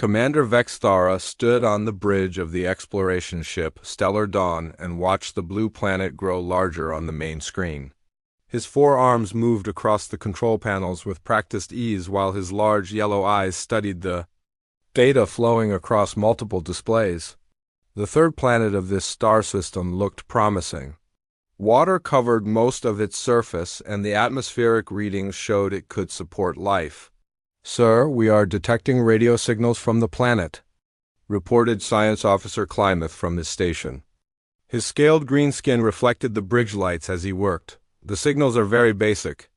Commander Vexthara stood on the bridge of the exploration ship Stellar Dawn and watched the blue planet grow larger on the main screen. His forearms moved across the control panels with practiced ease while his large yellow eyes studied the data flowing across multiple displays. The third planet of this star system looked promising. Water covered most of its surface, and the atmospheric readings showed it could support life. "Sir, we are detecting radio signals from the planet," reported Science Officer Klymouth from his station. His scaled green skin reflected the bridge lights as he worked. The signals are very basic.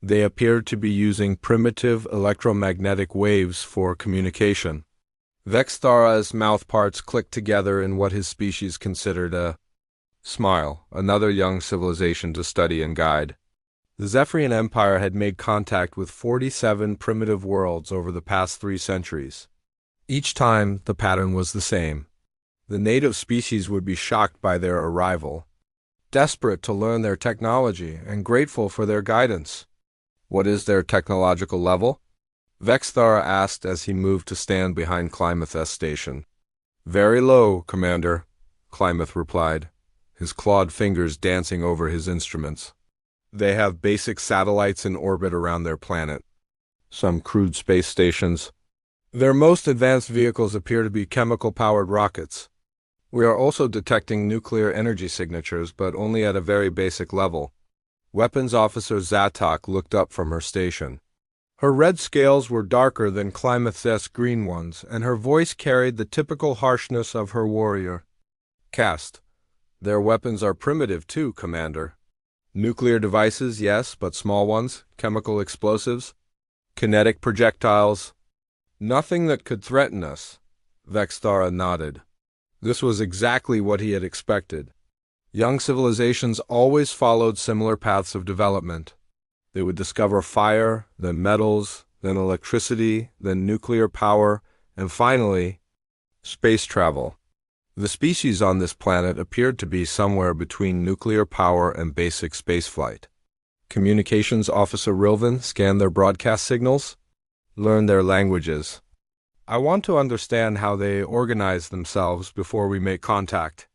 They appeared to be using primitive electromagnetic waves for communication. Vexthara's mouthparts clicked together in what his species considered a smile, another young civilization to study and guide. The Zephyrian Empire had made contact with 47 primitive worlds over the past 3 centuries. Each time, the pattern was the same. The native species would be shocked by their arrival, desperate to learn their technology and grateful for their guidance. "What is their technological level?" Vexthara asked as he moved to stand behind Klymouth's station. "Very low, Commander," Klymouth replied, his clawed fingers dancing over his instruments. "They have basic satellites in orbit around their planet, some crude space stations. Their most advanced vehicles appear to be chemical-powered rockets. We are also detecting nuclear energy signatures, but only at a very basic level." Weapons Officer Zatok looked up from her station. Her red scales were darker than Klymouth's green ones, and her voice carried the typical harshness of her warrior caste. "Their weapons are primitive too, Commander. Nuclear devices, yes, but small ones, chemical explosives, kinetic projectiles. Nothing that could threaten us." Vexthara nodded. This was exactly what he had expected. Young civilizations always followed similar paths of development. They would discover fire, then metals, then electricity, then nuclear power, and finally, space travel. The species on this planet appeared to be somewhere between nuclear power and basic spaceflight. Communications Officer Rilvan scanned their broadcast signals, learned their languages. "I want to understand how they organize themselves before we make contact."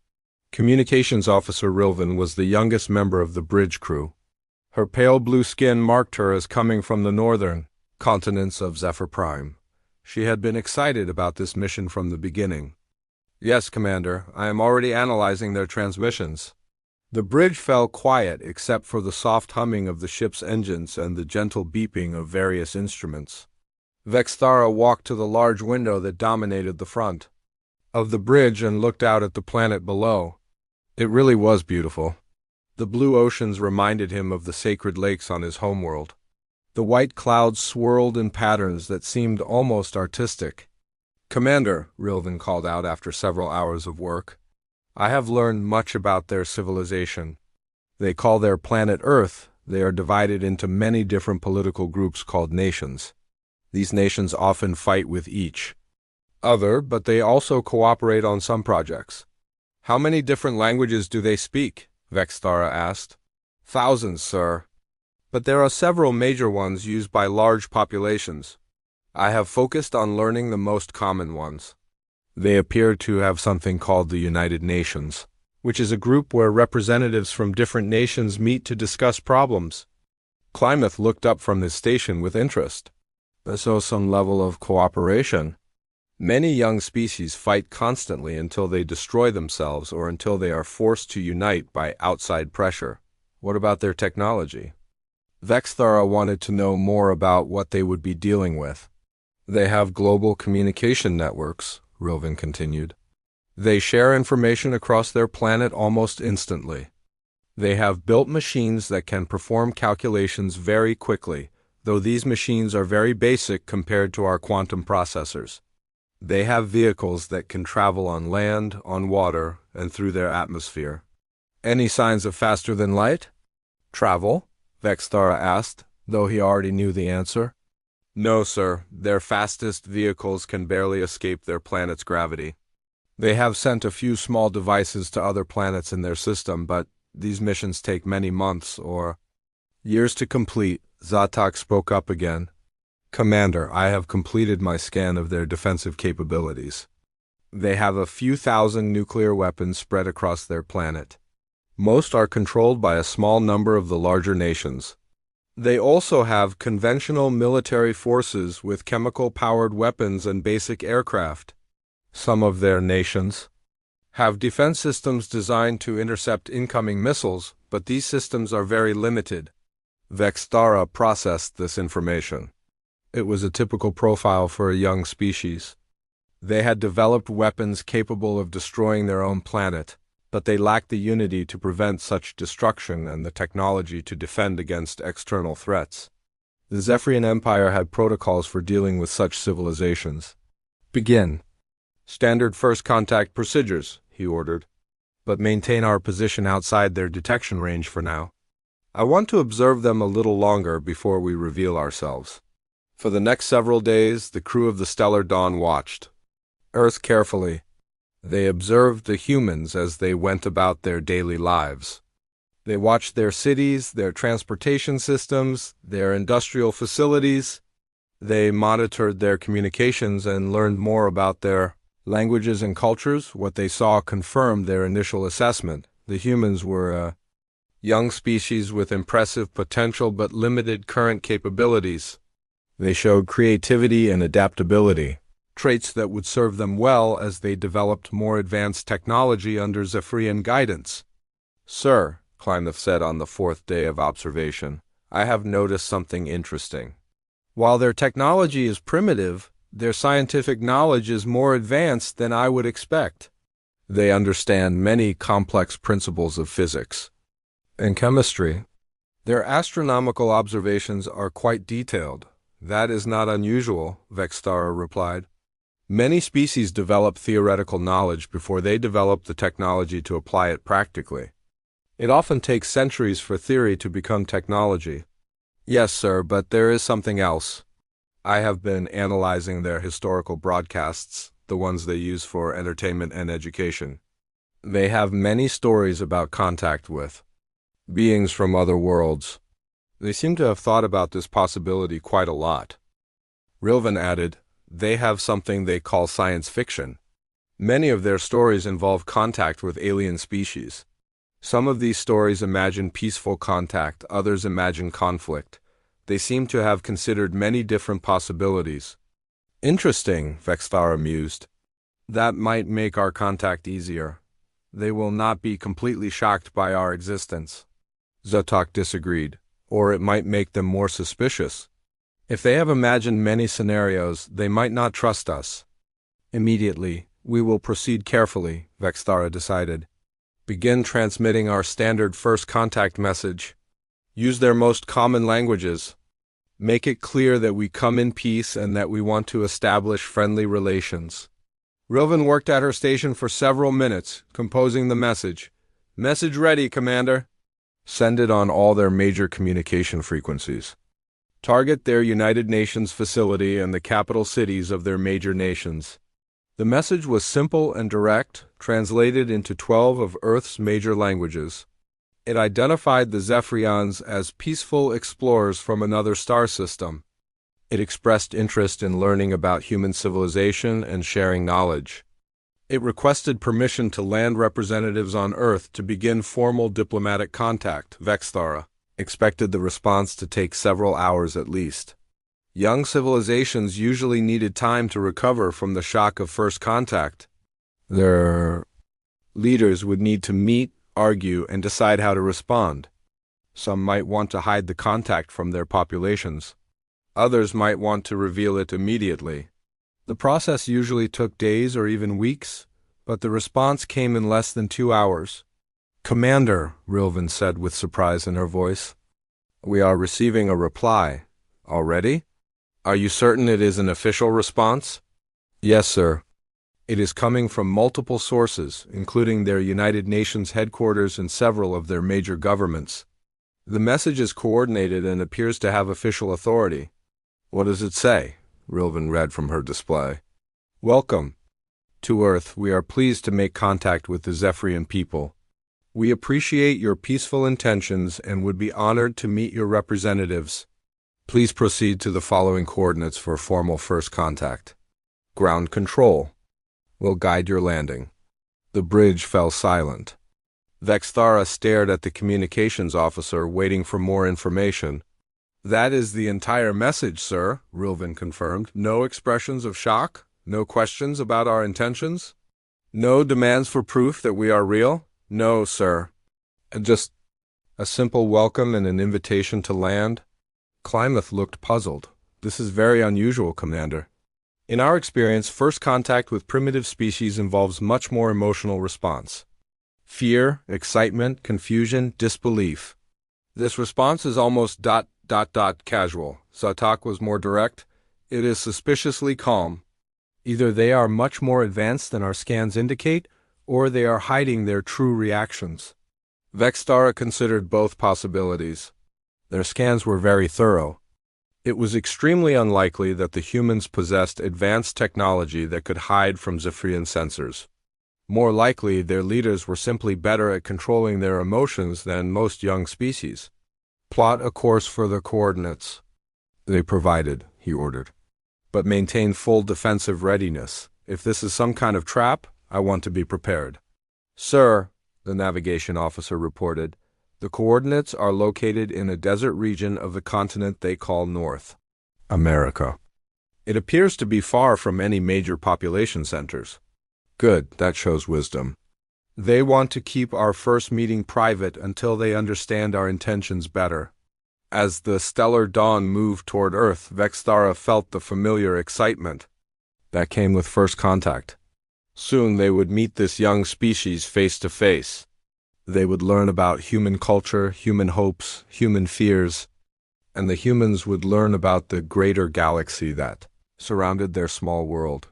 Communications Officer Rilvan was the youngest member of the bridge crew. Her pale blue skin marked her as coming from the northern continents of Zephyr Prime. She had been excited about this mission from the beginning. "Yes, Commander, I am already analyzing their transmissions." The bridge fell quiet except for the soft humming of the ship's engines and the gentle beeping of various instruments. Vexthara walked to the large window that dominated the front of the bridge and looked out at the planet below. It really was beautiful. The blue oceans reminded him of the sacred lakes on his homeworld. The white clouds swirled in patterns that seemed almost artistic. "Commander," Rilvan called out after several hours of work, "I have learned much about their civilization. They call their planet Earth. They are divided into many different political groups called nations. These nations often fight with each other, but they also cooperate on some projects." "How many different languages do they speak?" Vexthara asked. "Thousands, sir. But there are several major ones used by large populations. I have focused on learning the most common ones. They appear to have something called the United Nations, which is a group where representatives from different nations meet to discuss problems." Klymouth looked up from his station with interest. "So some level of cooperation." "Many young species fight constantly until they destroy themselves or until they are forced to unite by outside pressure." "What about their technology?" Vexthara wanted to know more about what they would be dealing with. "They have global communication networks," Rilvan continued. "They share information across their planet almost instantly. They have built machines that can perform calculations very quickly, though these machines are very basic compared to our quantum processors. They have vehicles that can travel on land, on water, and through their atmosphere." "Any signs of faster than light travel?" Vexthara asked, though he already knew the answer. "No, sir. Their fastest vehicles can barely escape their planet's gravity. They have sent a few small devices to other planets in their system, but these missions take many months or years to complete." Zatok spoke up again. Commander, I have completed my scan of their defensive capabilities. They have a few thousand nuclear weapons spread across their planet. Most are controlled by a small number of the larger nations. They also have conventional military forces with chemical-powered weapons and basic aircraft. Some of their nations have defense systems designed to intercept incoming missiles, but these systems are very limited. Vextara processed this information. It was a typical profile for a young species. They had developed weapons capable of destroying their own planet, but they lacked the unity to prevent such destruction and the technology to defend against external threats. The Zephyrian Empire had protocols for dealing with such civilizations. Begin. Standard first contact procedures, he ordered. But maintain our position outside their detection range for now. I want to observe them a little longer before we reveal ourselves. For the next several days, the crew of the Stellar Dawn watched Earth carefully. They observed the humans as they went about their daily lives. They watched their cities, their transportation systems, their industrial facilities. They monitored their communications and learned more about their languages and cultures. What they saw confirmed their initial assessment. The humans were a young species with impressive potential but limited current capabilities. They showed creativity and adaptability, traits that would serve them well as they developed more advanced technology under Zephyrian guidance. Sir, Kleineth said on the fourth day of observation, I have noticed something interesting. While their technology is primitive, their scientific knowledge is more advanced than I would expect. They understand many complex principles of physics and chemistry. Their astronomical observations are quite detailed. That is not unusual, Vextara replied. Many species develop theoretical knowledge before they develop the technology to apply it practically. It often takes centuries for theory to become technology. Yes, sir, but there is something else. I have been analyzing their historical broadcasts, the ones they use for entertainment and education. They have many stories about contact with beings from other worlds. They seem to have thought about this possibility quite a lot. Rilvan added, they have something they call science fiction. Many of their stories involve contact with alien species. Some of these stories imagine peaceful contact, others imagine conflict. They seem to have considered many different possibilities. Interesting, Vextara mused. That might make our contact easier. They will not be completely shocked by our existence. Zotok disagreed. Or it might make them more suspicious. If they have imagined many scenarios, they might not trust us. Immediately, we will proceed carefully, Vextara decided. Begin transmitting our standard first contact message. Use their most common languages. Make it clear that we come in peace and that we want to establish friendly relations. Rilvan worked at her station for several minutes, composing the message. Message ready, Commander. Send it on all their major communication frequencies. Target their United Nations facility and the capital cities of their major nations. The message was simple and direct, translated into 12 of Earth's major languages. It identified the Zephyrians as peaceful explorers from another star system. It expressed interest in learning about human civilization and sharing knowledge. It requested permission to land representatives on Earth to begin formal diplomatic contact. Vextara expected the response to take several hours at least. Young civilizations usually needed time to recover from the shock of first contact. Their leaders would need to meet, argue, and decide how to respond. Some might want to hide the contact from their populations. Others might want to reveal it immediately. The process usually took days or even weeks, but the response came in less than 2 hours. Commander, Rilvan said with surprise in her voice. We are receiving a reply. Already? Are you certain it is an official response? Yes, sir. It is coming from multiple sources, including their United Nations headquarters and several of their major governments. The message is coordinated and appears to have official authority. What does it say? Rilvan read from her display. Welcome. To Earth, we are pleased to make contact with the Zephyrian people. We appreciate your peaceful intentions and would be honored to meet your representatives. Please proceed to the following coordinates for formal first contact. Ground control will guide your landing. The bridge fell silent. Vexthara stared at the communications officer, waiting for more information. That is the entire message, sir, Rilvin confirmed. No expressions of shock? No questions about our intentions? No demands for proof that we are real? No, sir. Just a simple welcome and an invitation to land? Klamath looked puzzled. This is very unusual, Commander. In our experience, first contact with primitive species involves much more emotional response. Fear, excitement, confusion, disbelief. This response is almost casual. Zatak was more direct. It is suspiciously calm. Either they are much more advanced than our scans indicate, or they are hiding their true reactions. Vexthara considered both possibilities. Their scans were very thorough. It was extremely unlikely that the humans possessed advanced technology that could hide from Zephyrian sensors. More likely, their leaders were simply better at controlling their emotions than most young species. Plot a course for the coordinates. They provided, he ordered. But maintain full defensive readiness. If this is some kind of trap, I want to be prepared. Sir, the navigation officer reported, the coordinates are located in a desert region of the continent they call North America. It appears to be far from any major population centers. Good, that shows wisdom. They want to keep our first meeting private until they understand our intentions better. As the stellar dawn moved toward Earth, Vexthara felt the familiar excitement that came with first contact. Soon they would meet this young species face to face. They would learn about human culture, human hopes, human fears, and the humans would learn about the greater galaxy that surrounded their small world.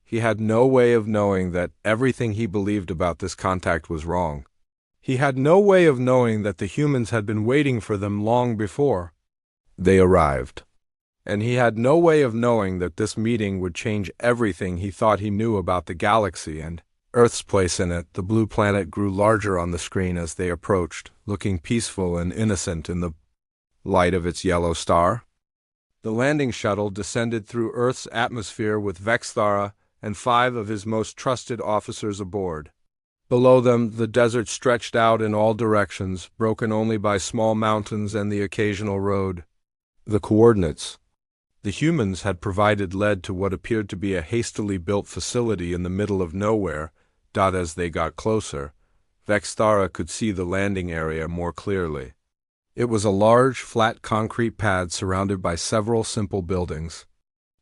He had no way of knowing that everything he believed about this contact was wrong. He had no way of knowing that the humans had been waiting for them long before they arrived. And he had no way of knowing that this meeting would change everything he thought he knew about the galaxy and Earth's place in it. The blue planet grew larger on the screen as they approached, looking peaceful and innocent in the light of its yellow star. The landing shuttle descended through Earth's atmosphere with Vexthara and 5 of his most trusted officers aboard. Below them, the desert stretched out in all directions, broken only by small mountains and the occasional road. The coordinates the humans had provided led to what appeared to be a hastily built facility in the middle of nowhere. As they got closer, Vexthara could see the landing area more clearly. It was a large, flat concrete pad surrounded by several simple buildings.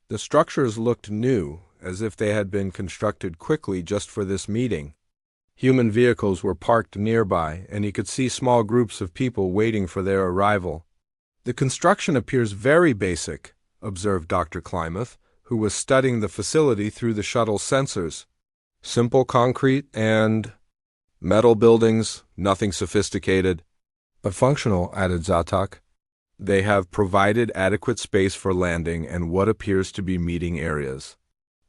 The structures looked new, as if they had been constructed quickly just for this meeting. Human vehicles were parked nearby, and he could see small groups of people waiting for their arrival. The construction appears very basic, observed Dr. Klamath, who was studying the facility through the shuttle's sensors. Simple concrete and metal buildings, nothing sophisticated. But functional, added Zatak. They have provided adequate space for landing and what appears to be meeting areas.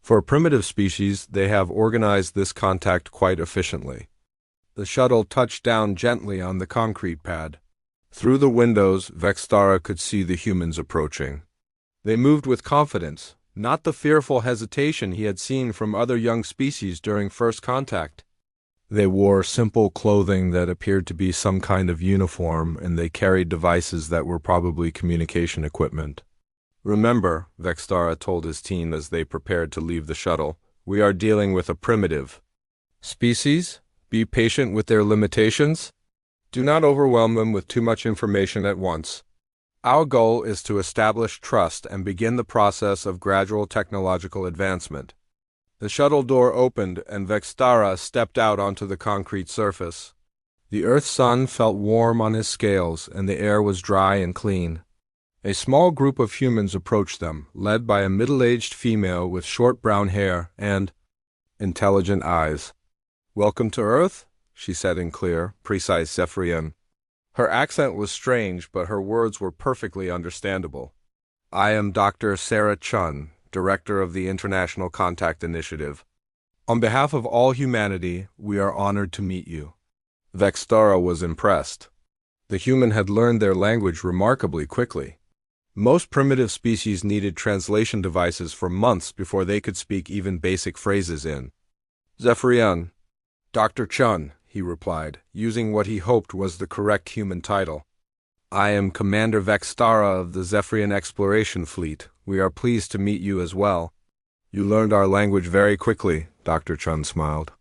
For a primitive species, they have organized this contact quite efficiently. The shuttle touched down gently on the concrete pad. Through the windows, Vexthara could see the humans approaching. They moved with confidence, not the fearful hesitation he had seen from other young species during first contact. They wore simple clothing that appeared to be some kind of uniform, and they carried devices that were probably communication equipment. Remember, Vexthara told his team as they prepared to leave the shuttle, we are dealing with a primitive species. Be patient with their limitations. Do not overwhelm them with too much information at once. Our goal is to establish trust and begin the process of gradual technological advancement. The shuttle door opened and Vexthara stepped out onto the concrete surface. The Earth sun felt warm on his scales and the air was dry and clean. A small group of humans approached them, led by a middle-aged female with short brown hair and intelligent eyes. "Welcome to Earth," she said in clear, precise Zephyrian. Her accent was strange, but her words were perfectly understandable. "I am Dr. Sarah Chun, Director of the International Contact Initiative. On behalf of all humanity, we are honored to meet you." Vexthara was impressed. The human had learned their language remarkably quickly. Most primitive species needed translation devices for months before they could speak even basic phrases in Zephyrian. Dr. Chun, he replied, using what he hoped was the correct human title. I am Commander Vextara of the Zephyrian Exploration Fleet. We are pleased to meet you as well. You learned our language very quickly, Dr. Chun smiled.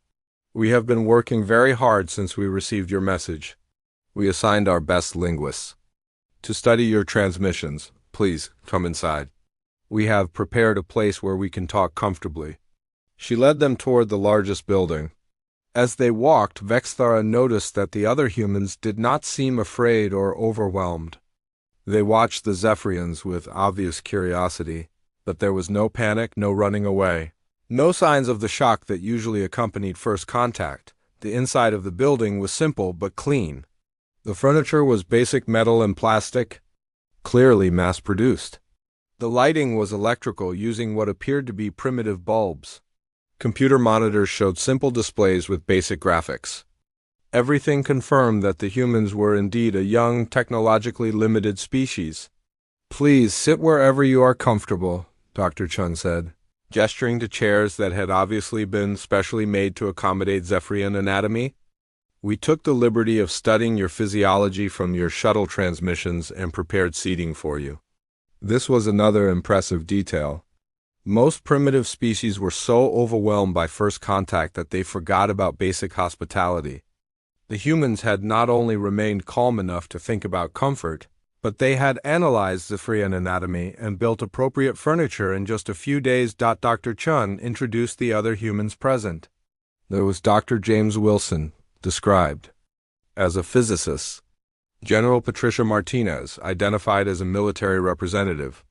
We have been working very hard since we received your message. We assigned our best linguists to study your transmissions. Please, come inside. We have prepared a place where we can talk comfortably. She led them toward the largest building. As they walked, Vexthara noticed that the other humans did not seem afraid or overwhelmed. They watched the Zephyrians with obvious curiosity, but there was no panic, no running away. No signs of the shock that usually accompanied first contact. The inside of the building was simple but clean. The furniture was basic metal and plastic, clearly mass-produced. The lighting was electrical, using what appeared to be primitive bulbs. Computer monitors showed simple displays with basic graphics. Everything confirmed that the humans were indeed a young, technologically limited species. Please sit wherever you are comfortable, Dr. Chun said, gesturing to chairs that had obviously been specially made to accommodate Zephyrian anatomy. We took the liberty of studying your physiology from your shuttle transmissions and prepared seating for you. This was another impressive detail. Most primitive species were so overwhelmed by first contact that they forgot about basic hospitality. The humans had not only remained calm enough to think about comfort, but they had analyzed Zephyrian anatomy and built appropriate furniture in just a few days. Dr. Chun introduced the other humans present. There was Dr. James Wilson, described as a physicist. General Patricia Martinez, identified as a military representative.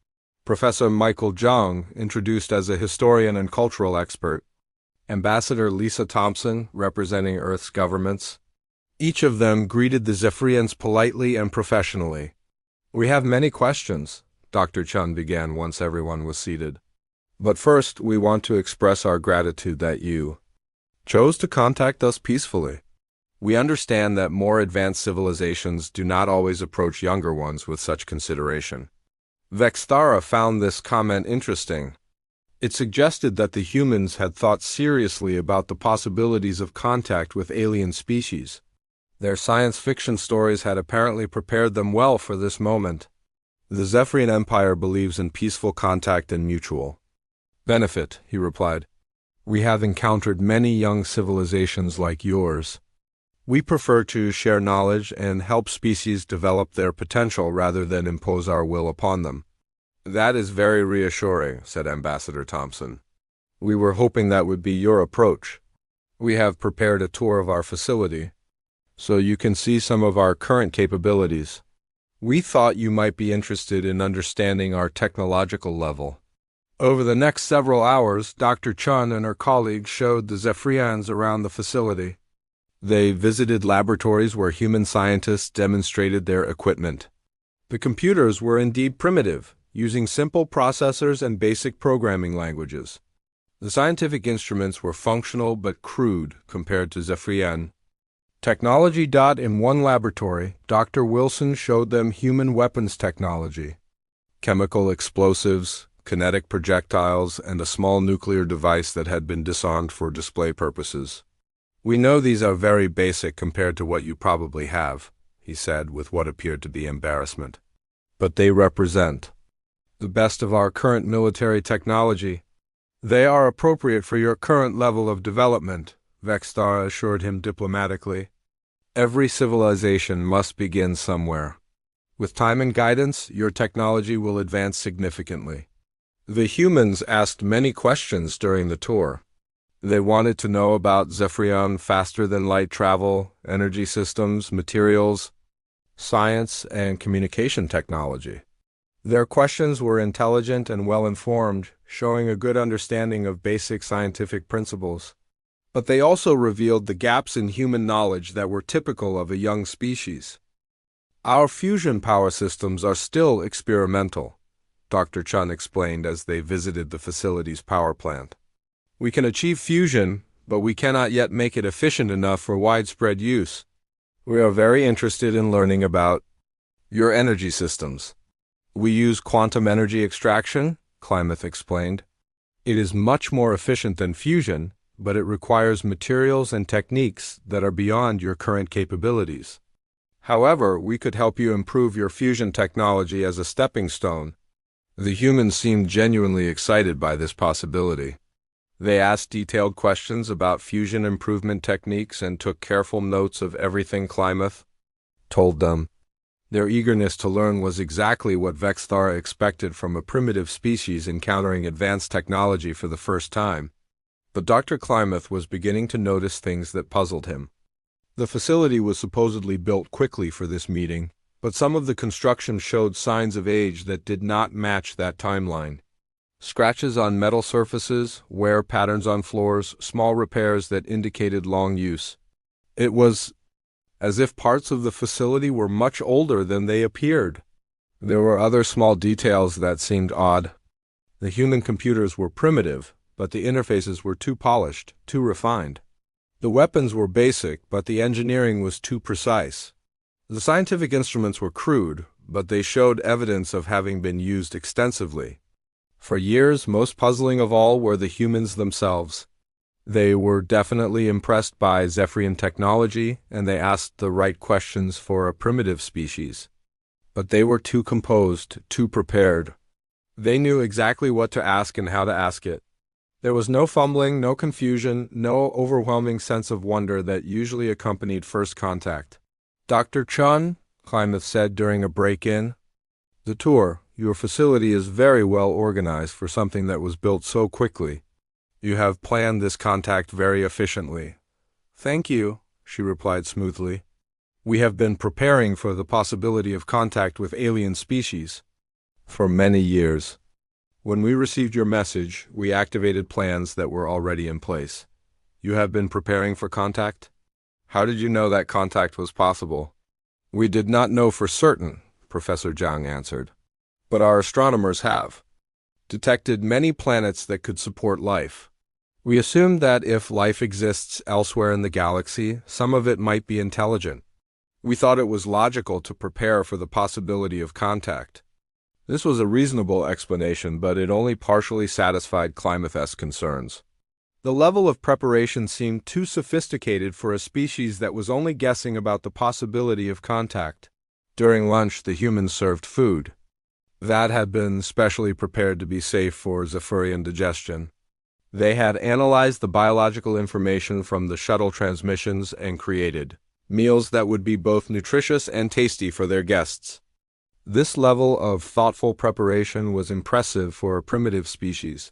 Professor Michael Zhang, introduced as a historian and cultural expert. Ambassador Lisa Thompson, representing Earth's governments. Each of them greeted the Zephyrians politely and professionally. We have many questions, Dr. Chun began once everyone was seated. But first, we want to express our gratitude that you chose to contact us peacefully. We understand that more advanced civilizations do not always approach younger ones with such consideration. Vexthara found this comment interesting. It suggested that the humans had thought seriously about the possibilities of contact with alien species. Their science fiction stories had apparently prepared them well for this moment. The Zephyrian Empire believes in peaceful contact and mutual benefit, he replied. We have encountered many young civilizations like yours. We prefer to share knowledge and help species develop their potential rather than impose our will upon them. That is very reassuring, said Ambassador Thompson. We were hoping that would be your approach. We have prepared a tour of our facility, so you can see some of our current capabilities. We thought you might be interested in understanding our technological level. Over the next several hours, Dr. Chun and her colleagues showed the Zephyrians around the facility. They visited laboratories where human scientists demonstrated their equipment. The computers were indeed primitive, using simple processors and basic programming languages. The scientific instruments were functional but crude compared to Zephyrian technology. In one laboratory, Dr. Wilson showed them human weapons technology, chemical explosives, kinetic projectiles, and a small nuclear device that had been disarmed for display purposes. We know these are very basic compared to what you probably have, he said with what appeared to be embarrassment. But they represent the best of our current military technology. They are appropriate for your current level of development, Vexthara assured him diplomatically. Every civilization must begin somewhere. With time and guidance, your technology will advance significantly. The humans asked many questions during the tour. They wanted to know about Zephyrian faster-than-light travel, energy systems, materials, science, and communication technology. Their questions were intelligent and well-informed, showing a good understanding of basic scientific principles. But they also revealed the gaps in human knowledge that were typical of a young species. Our fusion power systems are still experimental, Dr. Chun explained as they visited the facility's power plant. We can achieve fusion, but we cannot yet make it efficient enough for widespread use. We are very interested in learning about your energy systems. We use quantum energy extraction, Klamath explained. It is much more efficient than fusion, but it requires materials and techniques that are beyond your current capabilities. However, we could help you improve your fusion technology as a stepping stone. The humans seemed genuinely excited by this possibility. They asked detailed questions about fusion improvement techniques and took careful notes of everything Klamath told them. Their eagerness to learn was exactly what Vexthara expected from a primitive species encountering advanced technology for the first time. But Dr. Klamath was beginning to notice things that puzzled him. The facility was supposedly built quickly for this meeting, but some of the construction showed signs of age that did not match that timeline. Scratches on metal surfaces, wear patterns on floors, small repairs that indicated long use. It was as if parts of the facility were much older than they appeared. There were other small details that seemed odd. The human computers were primitive, but the interfaces were too polished, too refined. The weapons were basic, but the engineering was too precise. The scientific instruments were crude, but they showed evidence of having been used extensively. For years, most puzzling of all were the humans themselves. They were definitely impressed by Zephyrian technology, and they asked the right questions for a primitive species. But they were too composed, too prepared. They knew exactly what to ask and how to ask it. There was no fumbling, no confusion, no overwhelming sense of wonder that usually accompanied first contact. "Dr. Chun," Klamath said during a break-in, "the tour, your facility is very well organized for something that was built so quickly. You have planned this contact very efficiently." "Thank you," she replied smoothly. "We have been preparing for the possibility of contact with alien species for many years. When we received your message, we activated plans that were already in place. You have been preparing for contact? How did you know that contact was possible?" "We did not know for certain," Professor Zhang answered. "But our astronomers have detected many planets that could support life. We assumed that if life exists elsewhere in the galaxy, some of it might be intelligent. We thought it was logical to prepare for the possibility of contact." This was a reasonable explanation, but it only partially satisfied Klamath's concerns. The level of preparation seemed too sophisticated for a species that was only guessing about the possibility of contact. During lunch, the humans served food. That had been specially prepared to be safe for Zephyrian digestion. They had analyzed the biological information from the shuttle transmissions and created meals that would be both nutritious and tasty for their guests. This level of thoughtful preparation was impressive for a primitive species.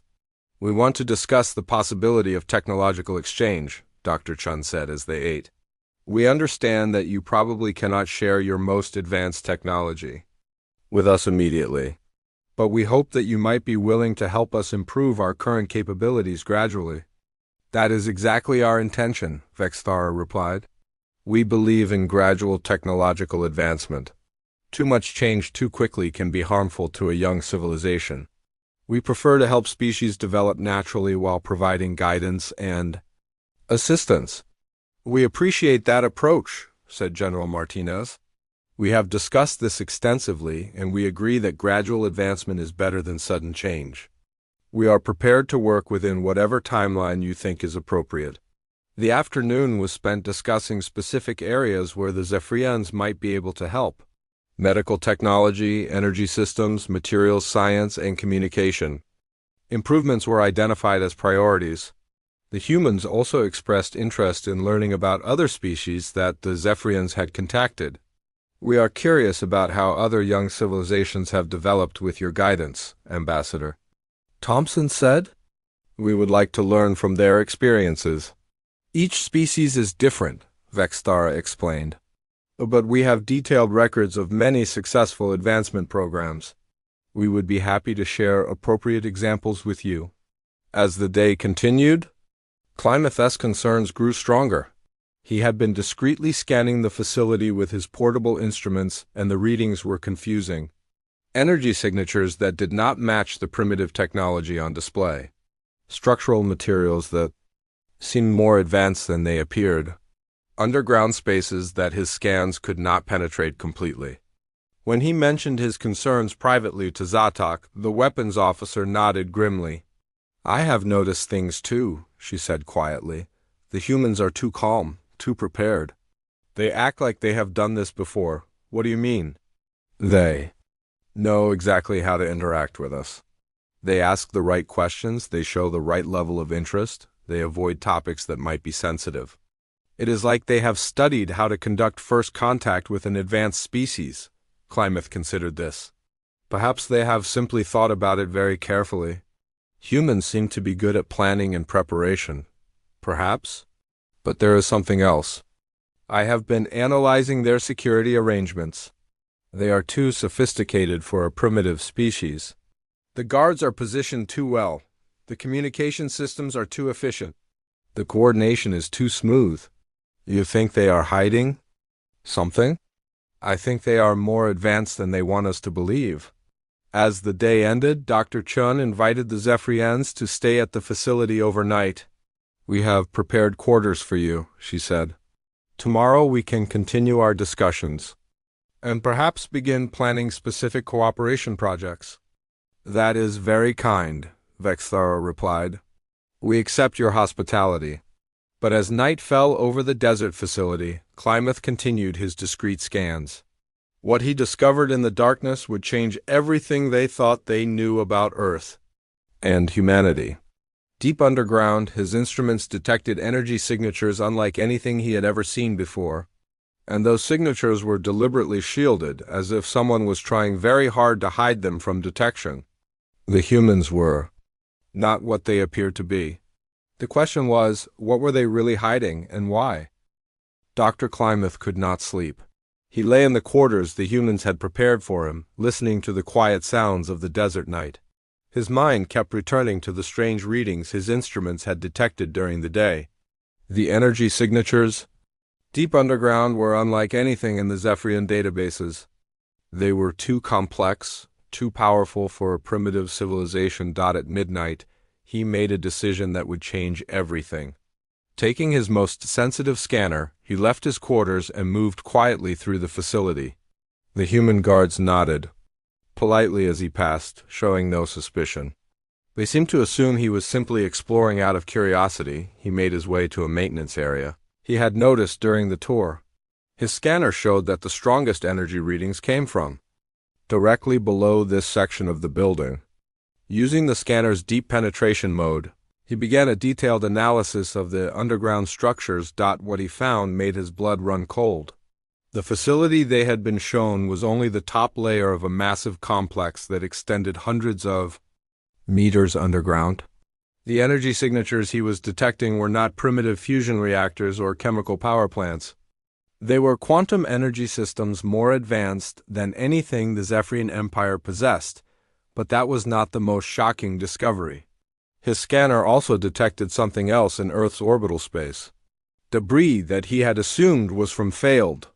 "We want to discuss the possibility of technological exchange," Dr. Chun said as they ate. "We understand that you probably cannot share your most advanced technology with us immediately, but we hope that you might be willing to help us improve our current capabilities gradually." "That is exactly our intention," Vexthara replied. "We believe in gradual technological advancement. Too much change too quickly can be harmful to a young civilization. We prefer to help species develop naturally while providing guidance and assistance." "We appreciate that approach," said General Martinez. "We have discussed this extensively, and we agree that gradual advancement is better than sudden change. We are prepared to work within whatever timeline you think is appropriate." The afternoon was spent discussing specific areas where the Zephyrians might be able to help: medical technology, energy systems, materials science, and communication. Improvements were identified as priorities. The humans also expressed interest in learning about other species that the Zephyrians had contacted. "We are curious about how other young civilizations have developed with your guidance, Ambassador," Thompson said. "We would like to learn from their experiences." "Each species is different," Vexthara explained. "But we have detailed records of many successful advancement programs. We would be happy to share appropriate examples with you." As the day continued, Klamath's concerns grew stronger. He had been discreetly scanning the facility with his portable instruments, and the readings were confusing. Energy signatures that did not match the primitive technology on display. Structural materials that seemed more advanced than they appeared. Underground spaces that his scans could not penetrate completely. When he mentioned his concerns privately to Zatok, the weapons officer nodded grimly. I have noticed things too, she said quietly. The humans are too calm, too prepared. They act like they have done this before. What do you mean? They know exactly how to interact with us. They ask the right questions, they show the right level of interest, they avoid topics that might be sensitive. It is like they have studied how to conduct first contact with an advanced species. Klamath considered this. Perhaps they have simply thought about it very carefully. Humans seem to be good at planning and preparation. Perhaps? But there is something else. I have been analyzing their security arrangements. They are too sophisticated for a primitive species. The guards are positioned too well. The communication systems are too efficient. The coordination is too smooth. You think they are hiding something? I think they are more advanced than they want us to believe. As the day ended, Dr. Chun invited the Zephyrians to stay at the facility overnight. We have prepared quarters for you, she said. Tomorrow we can continue our discussions, and perhaps begin planning specific cooperation projects. That is very kind, Vexthara replied. We accept your hospitality. But as night fell over the desert facility, Klamath continued his discreet scans. What he discovered in the darkness would change everything they thought they knew about Earth and humanity. Deep underground, his instruments detected energy signatures unlike anything he had ever seen before, and those signatures were deliberately shielded, as if someone was trying very hard to hide them from detection. The humans were not what they appeared to be. The question was, what were they really hiding, and why? Dr. Klamath could not sleep. He lay in the quarters the humans had prepared for him, listening to the quiet sounds of the desert night. His mind kept returning to the strange readings his instruments had detected during the day. The energy signatures, deep underground, were unlike anything in the Zephyrian databases. They were too complex, too powerful for a primitive civilization. At midnight, he made a decision that would change everything. Taking his most sensitive scanner, he left his quarters and moved quietly through the facility. The human guards nodded politely as he passed, showing no suspicion. They seemed to assume he was simply exploring out of curiosity. He made his way to a maintenance area he had noticed during the tour. His scanner showed that the strongest energy readings came from directly below this section of the building. Using the scanner's deep penetration mode, he began a detailed analysis of the underground structures. What he found made his blood run cold. The facility they had been shown was only the top layer of a massive complex that extended hundreds of meters underground. The energy signatures he was detecting were not primitive fusion reactors or chemical power plants. They were quantum energy systems more advanced than anything the Zephyrian Empire possessed, but that was not the most shocking discovery. His scanner also detected something else in Earth's orbital space. Debris that he had assumed was from failed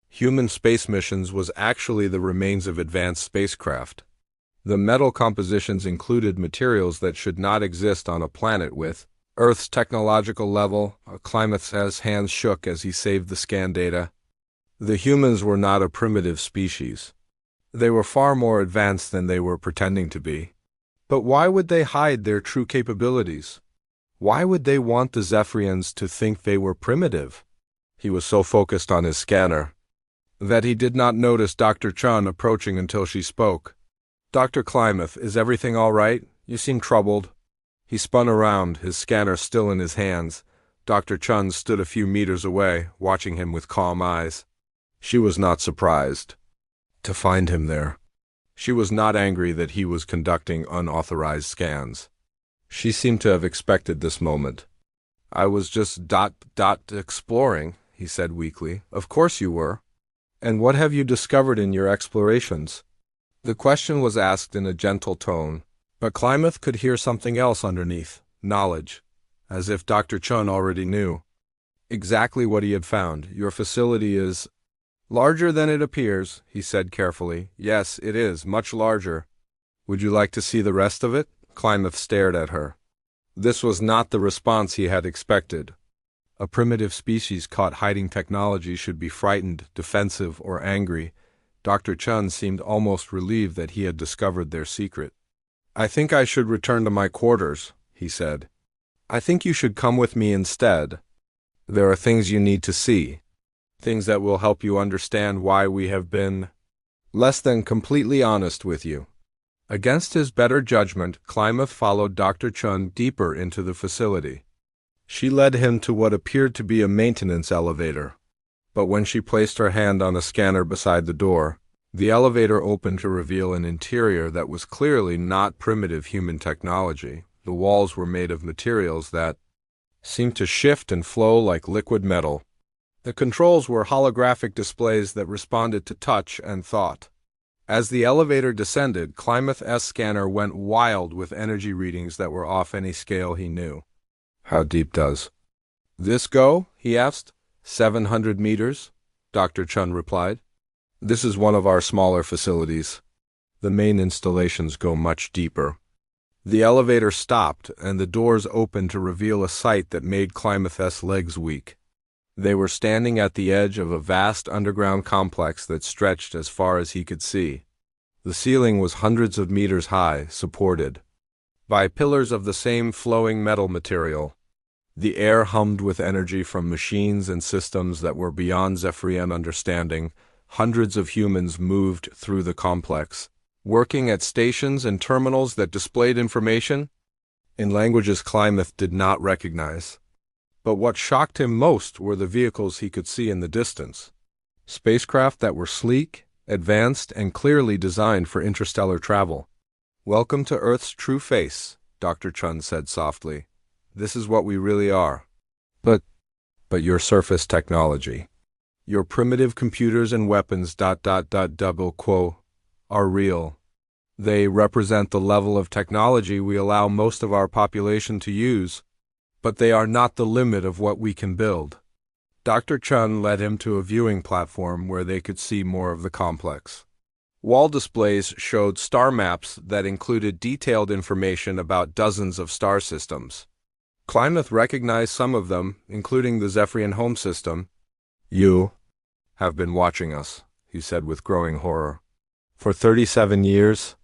human space missions was actually the remains of advanced spacecraft. The metal compositions included materials that should not exist on a planet with Earth's technological level. Klamath's hands shook as he saved the scan data. The humans were not a primitive species. They were far more advanced than they were pretending to be. But why would they hide their true capabilities? Why would they want the Zephyrians to think they were primitive? He was so focused on his scanner that he did not notice Dr. Chun approaching until she spoke. Dr. Klamath, is everything all right? You seem troubled. He spun around, his scanner still in his hands. Dr. Chun stood a few meters away, watching him with calm eyes. She was not surprised to find him there. She was not angry that he was conducting unauthorized scans. She seemed to have expected this moment. I was just exploring, he said weakly. Of course you were. And what have you discovered in your explorations? The question was asked in a gentle tone, but Klamath could hear something else underneath, knowledge, as if Dr. Chun already knew exactly what he had found. Your facility is larger than it appears, he said carefully. Yes, it is, much larger. Would you like to see the rest of it? Klamath stared at her. This was not the response he had expected. A primitive species caught hiding technology should be frightened, defensive, or angry. Dr. Chun seemed almost relieved that he had discovered their secret. "I think I should return to my quarters," he said. "I think you should come with me instead. There are things you need to see. Things that will help you understand why we have been less than completely honest with you." Against his better judgment, Klamath followed Dr. Chun deeper into the facility. She led him to what appeared to be a maintenance elevator. But when she placed her hand on a scanner beside the door, the elevator opened to reveal an interior that was clearly not primitive human technology. The walls were made of materials that seemed to shift and flow like liquid metal. The controls were holographic displays that responded to touch and thought. As the elevator descended, Klamath's scanner went wild with energy readings that were off any scale he knew. "How deep does this go?" he asked. 700 meters, Dr. Chun replied. "This is one of our smaller facilities. The main installations go much deeper." The elevator stopped, and the doors opened to reveal a sight that made Klamath's legs weak. They were standing at the edge of a vast underground complex that stretched as far as he could see. The ceiling was hundreds of meters high, supported by pillars of the same flowing metal material. The air hummed with energy from machines and systems that were beyond Zephyrian understanding. Hundreds of humans moved through the complex, working at stations and terminals that displayed information in languages Klamath did not recognize. But what shocked him most were the vehicles he could see in the distance. Spacecraft that were sleek, advanced, and clearly designed for interstellar travel. "Welcome to Earth's true face," Dr. Chun said softly. "This is what we really are. But your surface technology, your primitive computers and weapons ... double quote, are real. They represent the level of technology we allow most of our population to use, but they are not the limit of what we can build." Dr. Chun led him to a viewing platform where they could see more of the complex. Wall displays showed star maps that included detailed information about dozens of star systems. Klamath recognized some of them, including the Zephyrian home system. "You have been watching us," he said with growing horror. "For 37 years,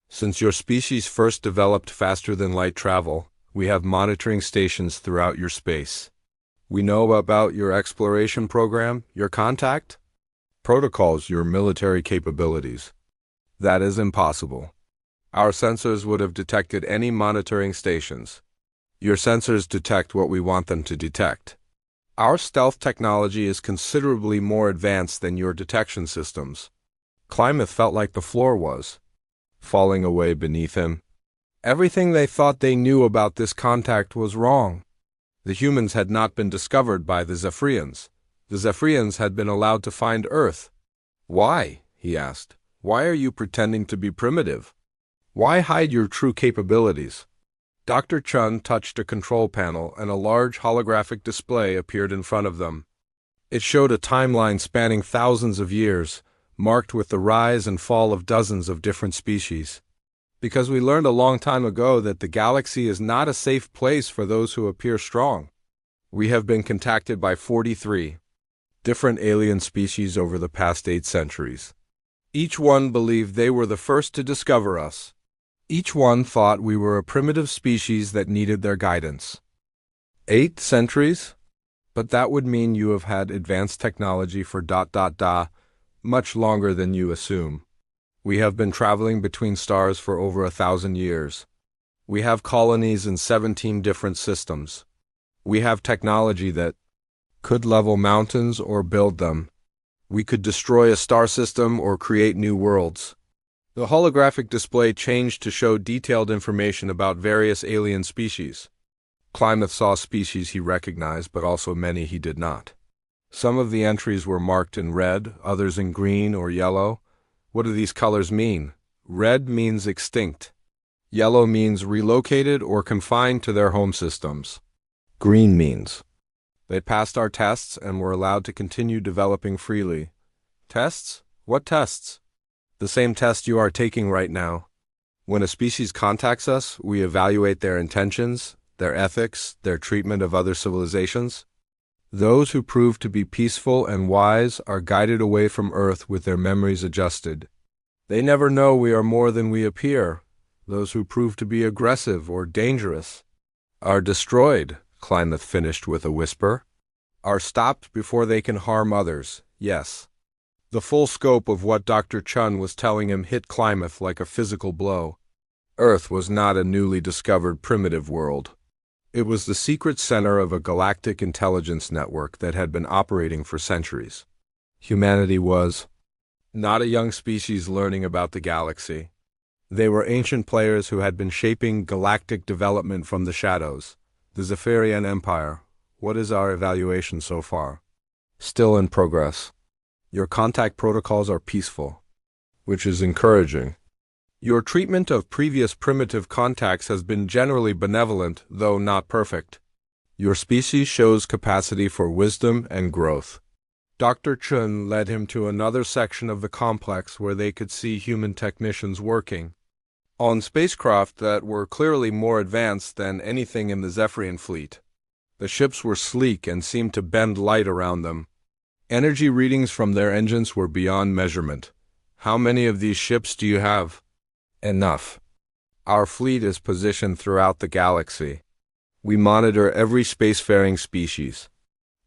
since your species first developed faster-than-light travel, we have monitoring stations throughout your space. We know about your exploration program, your contact protocols, your military capabilities. That is impossible. Our sensors would have detected any monitoring stations. Your sensors detect what we want them to detect. Our stealth technology is considerably more advanced than your detection systems." Klamath felt like the floor was falling away beneath him. Everything they thought they knew about this contact was wrong. The humans had not been discovered by the Zephyrians. The Zephyrians had been allowed to find Earth. "Why?" he asked. "Why are you pretending to be primitive? Why hide your true capabilities?" Dr. Chun touched a control panel, and a large holographic display appeared in front of them. It showed a timeline spanning thousands of years, marked with the rise and fall of dozens of different species. "Because we learned a long time ago that the galaxy is not a safe place for those who appear strong. We have been contacted by 43 different alien species over the past 8 centuries. Each one believed they were the first to discover us. Each one thought we were a primitive species that needed their guidance." 8 centuries? But that would mean you have had advanced technology for ... much longer than you assume. We have been traveling between stars for over 1,000 years. We have colonies in 17 different systems. We have technology that could level mountains or build them. We could destroy a star system or create new worlds. The holographic display changed to show detailed information about various alien species. Klamath saw species he recognized, but also many he did not. Some of the entries were marked in red, others in green or yellow. What do these colors mean? Red means extinct. Yellow means relocated or confined to their home systems. Green means they passed our tests and were allowed to continue developing freely. Tests? What tests? The same test you are taking right now. When a species contacts us, we evaluate their intentions, their ethics, their treatment of other civilizations. Those who prove to be peaceful and wise are guided away from Earth with their memories adjusted. They never know we are more than we appear. Those who prove to be aggressive or dangerous are destroyed, Klymeth finished with a whisper. Are stopped before they can harm others, yes. The full scope of what Dr. Chun was telling him hit Klymeth like a physical blow. Earth was not a newly discovered primitive world. It was the secret center of a galactic intelligence network that had been operating for centuries. Humanity was not a young species learning about the galaxy. They were ancient players who had been shaping galactic development from the shadows. The Zephyrian Empire. What is our evaluation so far? Still in progress. Your contact protocols are peaceful, which is encouraging. Your treatment of previous primitive contacts has been generally benevolent, though not perfect. Your species shows capacity for wisdom and growth. Dr. Chun led him to another section of the complex where they could see human technicians working on spacecraft that were clearly more advanced than anything in the Zephyrian fleet. The ships were sleek and seemed to bend light around them. Energy readings from their engines were beyond measurement. How many of these ships do you have? Enough. Our fleet is positioned throughout the galaxy. We monitor every spacefaring species.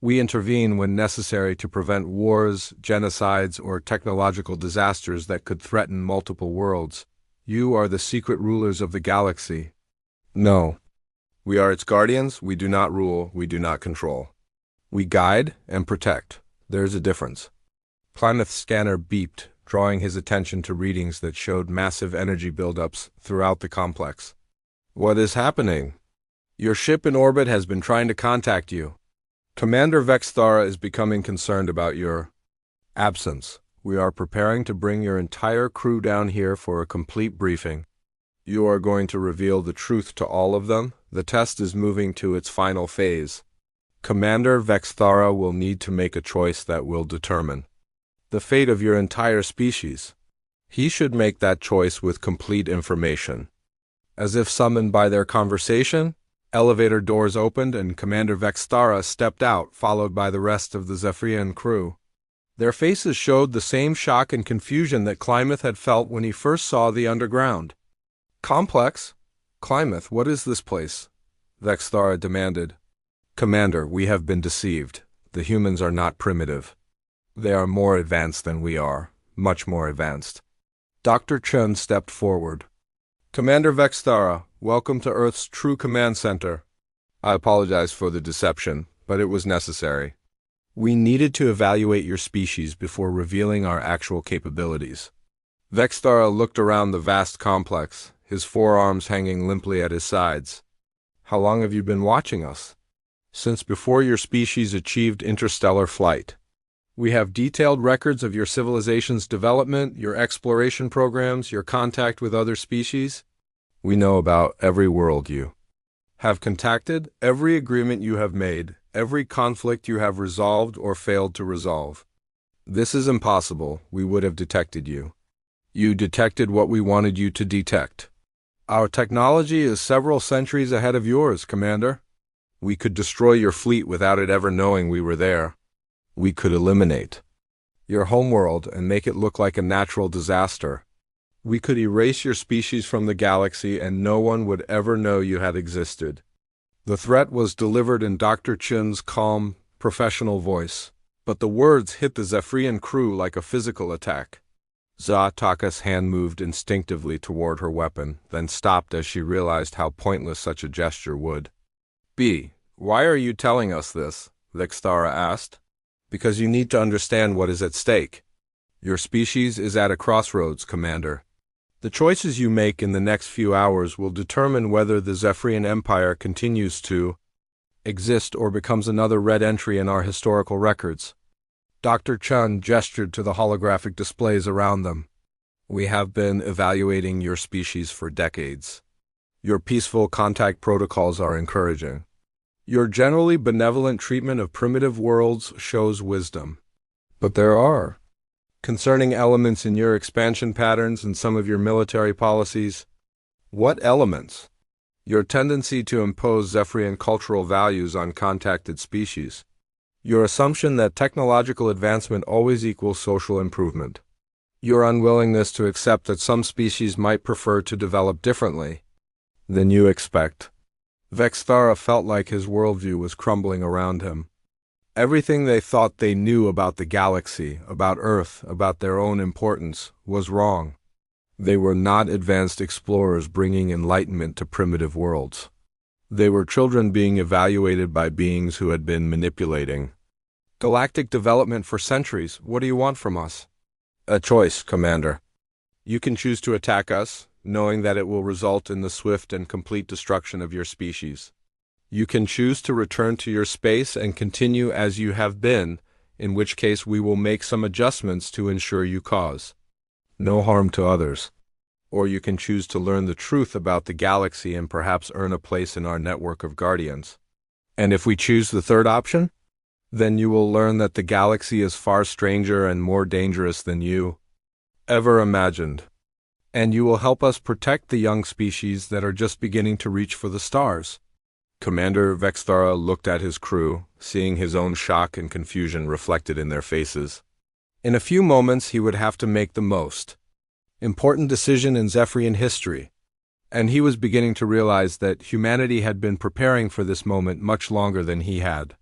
We intervene when necessary to prevent wars, genocides, or technological disasters that could threaten multiple worlds. You are the secret rulers of the galaxy. No. We are its guardians. We do not rule. We do not control. We guide and protect. There's a difference. Klymeth's scanner beeped, drawing his attention to readings that showed massive energy buildups throughout the complex. What is happening? Your ship in orbit has been trying to contact you. Commander Vexthara is becoming concerned about your absence. We are preparing to bring your entire crew down here for a complete briefing. You are going to reveal the truth to all of them. The test is moving to its final phase. Commander Vexthara will need to make a choice that will determine the fate of your entire species. He should make that choice with complete information. As if summoned by their conversation, elevator doors opened and Commander Vexthara stepped out, followed by the rest of the Zephyrian crew. Their faces showed the same shock and confusion that Klymeth had felt when he first saw the underground complex. Klymeth, what is this place? Vexthara demanded. Commander, we have been deceived. The humans are not primitive. They are more advanced than we are, much more advanced. Dr. Chun stepped forward. Commander Vexthara, welcome to Earth's true command center. I apologize for the deception, but it was necessary. We needed to evaluate your species before revealing our actual capabilities. Vexthara looked around the vast complex, his forearms hanging limply at his sides. How long have you been watching us? Since before your species achieved interstellar flight. We have detailed records of your civilization's development, your exploration programs, your contact with other species. We know about every world you have contacted, every agreement you have made, every conflict you have resolved or failed to resolve. This is impossible. We would have detected you. You detected what we wanted you to detect. Our technology is several centuries ahead of yours, Commander. We could destroy your fleet without it ever knowing we were there. We could eliminate your homeworld and make it look like a natural disaster. We could erase your species from the galaxy and no one would ever know you had existed. The threat was delivered in Dr. Chun's calm, professional voice, but the words hit the Zephyrian crew like a physical attack. Zataka's hand moved instinctively toward her weapon, then stopped as she realized how pointless such a gesture would be. Why are you telling us this? Vexthara asked. Because you need to understand what is at stake. Your species is at a crossroads, Commander. The choices you make in the next few hours will determine whether the Zephyrian Empire continues to exist or becomes another red entry in our historical records. Dr. Chun gestured to the holographic displays around them. We have been evaluating your species for decades. Your peaceful contact protocols are encouraging. Your generally benevolent treatment of primitive worlds shows wisdom. But there are concerning elements in your expansion patterns and some of your military policies. What elements? Your tendency to impose Zephyrian cultural values on contacted species. Your assumption that technological advancement always equals social improvement. Your unwillingness to accept that some species might prefer to develop differently than you expect. Vexthara felt like his worldview was crumbling around him. Everything they thought they knew about the galaxy, about Earth, about their own importance, was wrong. They were not advanced explorers bringing enlightenment to primitive worlds. They were children being evaluated by beings who had been manipulating galactic development for centuries. What do you want from us? A choice, Commander. You can choose to attack us, knowing that it will result in the swift and complete destruction of your species. You can choose to return to your space and continue as you have been, in which case we will make some adjustments to ensure you cause no harm to others. Or you can choose to learn the truth about the galaxy and perhaps earn a place in our network of guardians. And if we choose the third option, then you will learn that the galaxy is far stranger and more dangerous than you ever imagined. And you will help us protect the young species that are just beginning to reach for the stars. Commander Vexthara looked at his crew, seeing his own shock and confusion reflected in their faces. In a few moments he would have to make the most important decision in Zephyrian history, and he was beginning to realize that humanity had been preparing for this moment much longer than he had.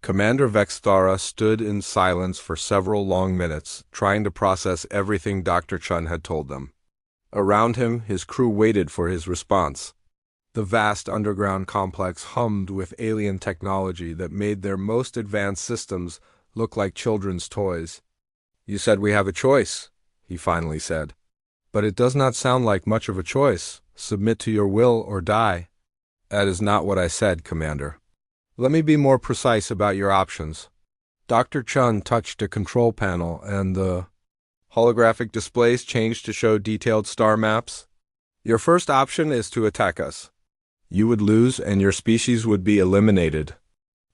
Commander Vexthara stood in silence for several long minutes, trying to process everything Dr. Chun had told them. Around him, his crew waited for his response. The vast underground complex hummed with alien technology that made their most advanced systems look like children's toys. "You said we have a choice," he finally said. "But it does not sound like much of a choice. Submit to your will or die." "That is not what I said, Commander. Let me be more precise about your options." Dr. Chun touched a control panel and the holographic displays changed to show detailed star maps. "Your first option is to attack us. You would lose and your species would be eliminated.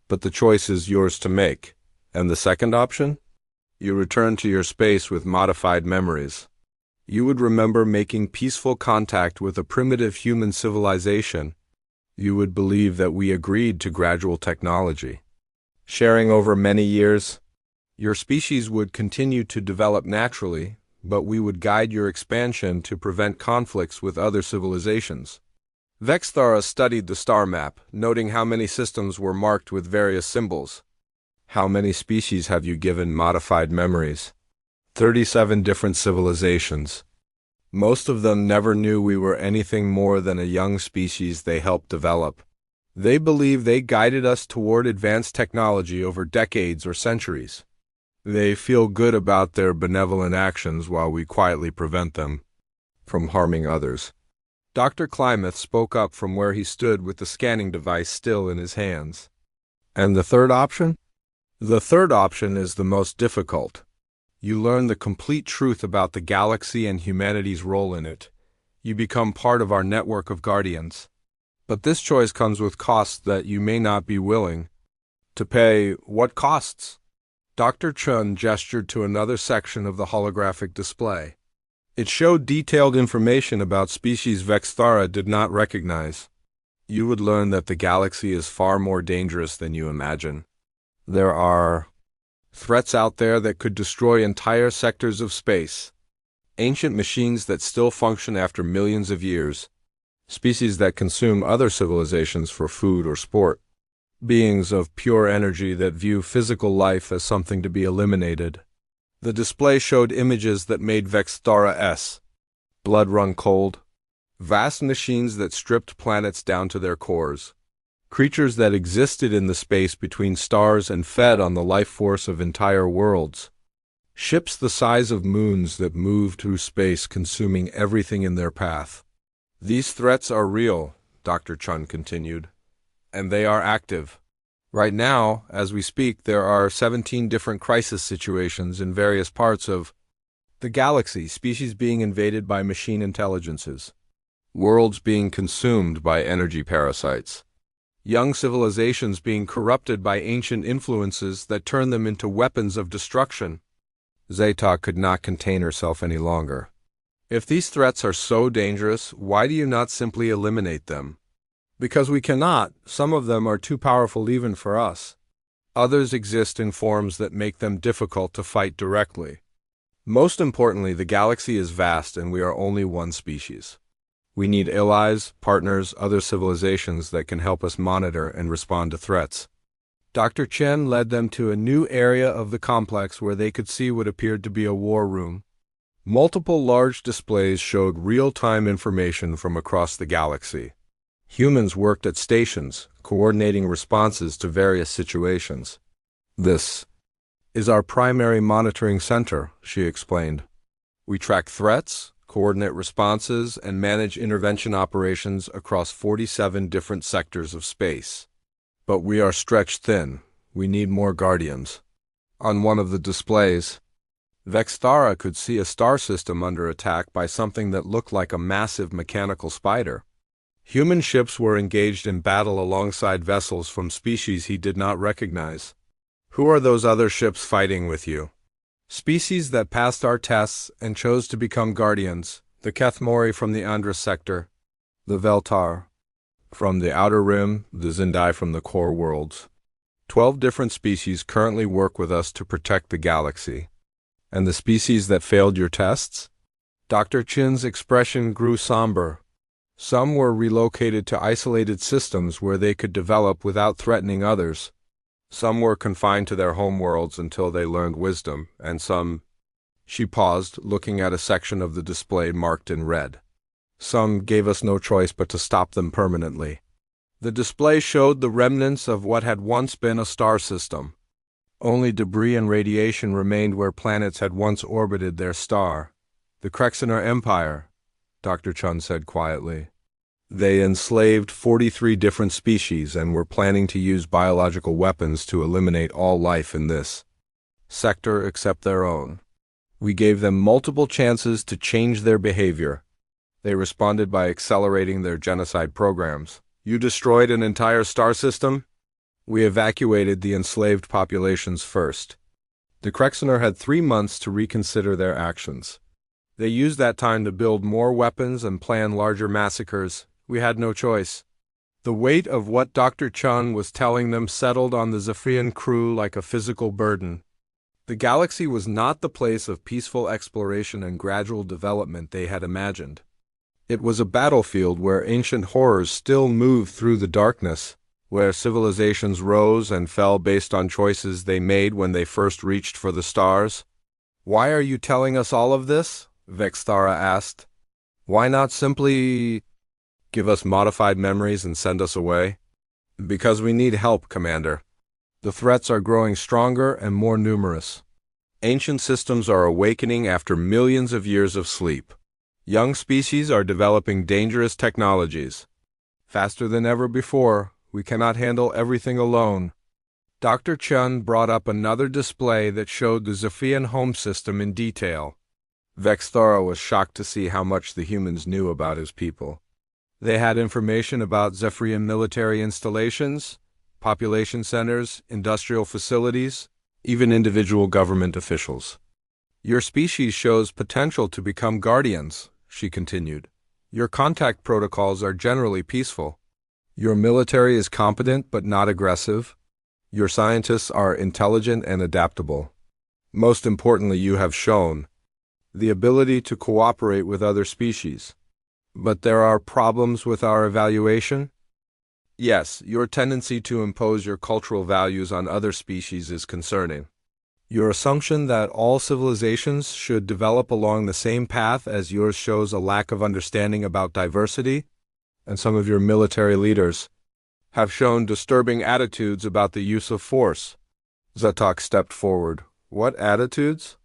But the choice is yours to make. And the second option? You return to your space with modified memories. You would remember making peaceful contact with a primitive human civilization. You would believe that we agreed to gradual technology. Sharing over many years, your species would continue to develop naturally, but we would guide your expansion to prevent conflicts with other civilizations." Vexthara studied the star map, noting how many systems were marked with various symbols. "How many species have you given modified memories?" 37 different civilizations. Most of them never knew we were anything more than a young species they helped develop. They believe they guided us toward advanced technology over decades or centuries. They feel good about their benevolent actions while we quietly prevent them from harming others. Dr. Klymeth spoke up from where he stood with the scanning device still in his hands. "And the third option?" "The third option is the most difficult. You learn the complete truth about the galaxy and humanity's role in it. You become part of our network of guardians. But this choice comes with costs that you may not be willing to pay." "What costs?" Dr. Chun gestured to another section of the holographic display. It showed detailed information about species Vexthara did not recognize. You would learn that the galaxy is far more dangerous than you imagine. There are threats out there that could destroy entire sectors of space. Ancient machines that still function after millions of years. Species that consume other civilizations for food or sport. Beings of pure energy that view physical life as something to be eliminated. The display showed images that made Vexthara's blood run cold. Vast machines that stripped planets down to their cores. Creatures that existed in the space between stars and fed on the life force of entire worlds. Ships the size of moons that moved through space, consuming everything in their path. "These threats are real," Dr. Chun continued, "and they are active. Right now, as we speak, there are 17 different crisis situations in various parts of the galaxy, species being invaded by machine intelligences, worlds being consumed by energy parasites, young civilizations being corrupted by ancient influences that turn them into weapons of destruction." Zeta could not contain herself any longer. "If these threats are so dangerous, why do you not simply eliminate them?" "Because we cannot. Some of them are too powerful even for us." Others exist in forms that make them difficult to fight directly. Most importantly, the galaxy is vast and we are only one species. We need allies, partners, other civilizations that can help us monitor and respond to threats. Dr. Chen led them to a new area of the complex where they could see what appeared to be a war room. Multiple large displays showed real-time information from across the galaxy. Humans worked at stations, coordinating responses to various situations. "This is our primary monitoring center," she explained. "We track threats, coordinate responses, and manage intervention operations across 47 different sectors of space. But we are stretched thin. We need more guardians." On one of the displays, Vexthara could see a star system under attack by something that looked like a massive mechanical spider. Human ships were engaged in battle alongside vessels from species he did not recognize. "Who are those other ships fighting with you?" "Species that passed our tests and chose to become guardians. The Kethmori from the Andra sector, the Veltar from the Outer Rim, the Zindai from the core worlds. 12 different species currently work with us to protect the galaxy." "And the species that failed your tests?" Dr. Chin's expression grew somber. "Some were relocated to isolated systems where they could develop without threatening others. Some were confined to their homeworlds until they learned wisdom, and some—" She paused, looking at a section of the display marked in red. "Some gave us no choice but to stop them permanently." The display showed the remnants of what had once been a star system. Only debris and radiation remained where planets had once orbited their star. "The Krexener Empire," Dr. Chun said quietly. "They enslaved 43 different species and were planning to use biological weapons to eliminate all life in this sector except their own. We gave them multiple chances to change their behavior. They responded by accelerating their genocide programs. You destroyed an entire star system? We evacuated the enslaved populations first. The Krexener had 3 months to reconsider their actions. They used that time to build more weapons and plan larger massacres. We had no choice." The weight of what Dr. Chun was telling them settled on the Zephyrian crew like a physical burden. The galaxy was not the place of peaceful exploration and gradual development they had imagined. It was a battlefield where ancient horrors still moved through the darkness, where civilizations rose and fell based on choices they made when they first reached for the stars. "Why are you telling us all of this?" Vexthara asked. "Why not simply give us modified memories and send us away?" "Because we need help, Commander. The threats are growing stronger and more numerous. Ancient systems are awakening after millions of years of sleep. Young species are developing dangerous technologies. Faster than ever before, we cannot handle everything alone." Dr. Chun brought up another display that showed the Zephyrian home system in detail. Vexthara was shocked to see how much the humans knew about his people. They had information about Zephyrian military installations, population centers, industrial facilities, even individual government officials. "Your species shows potential to become guardians," she continued. "Your contact protocols are generally peaceful. Your military is competent but not aggressive. Your scientists are intelligent and adaptable. Most importantly, you have shown the ability to cooperate with other species. But there are problems with our evaluation?" "Yes, your tendency to impose your cultural values on other species is concerning. Your assumption that all civilizations should develop along the same path as yours shows a lack of understanding about diversity, and some of your military leaders have shown disturbing attitudes about the use of force." Zatok stepped forward. "What attitudes?"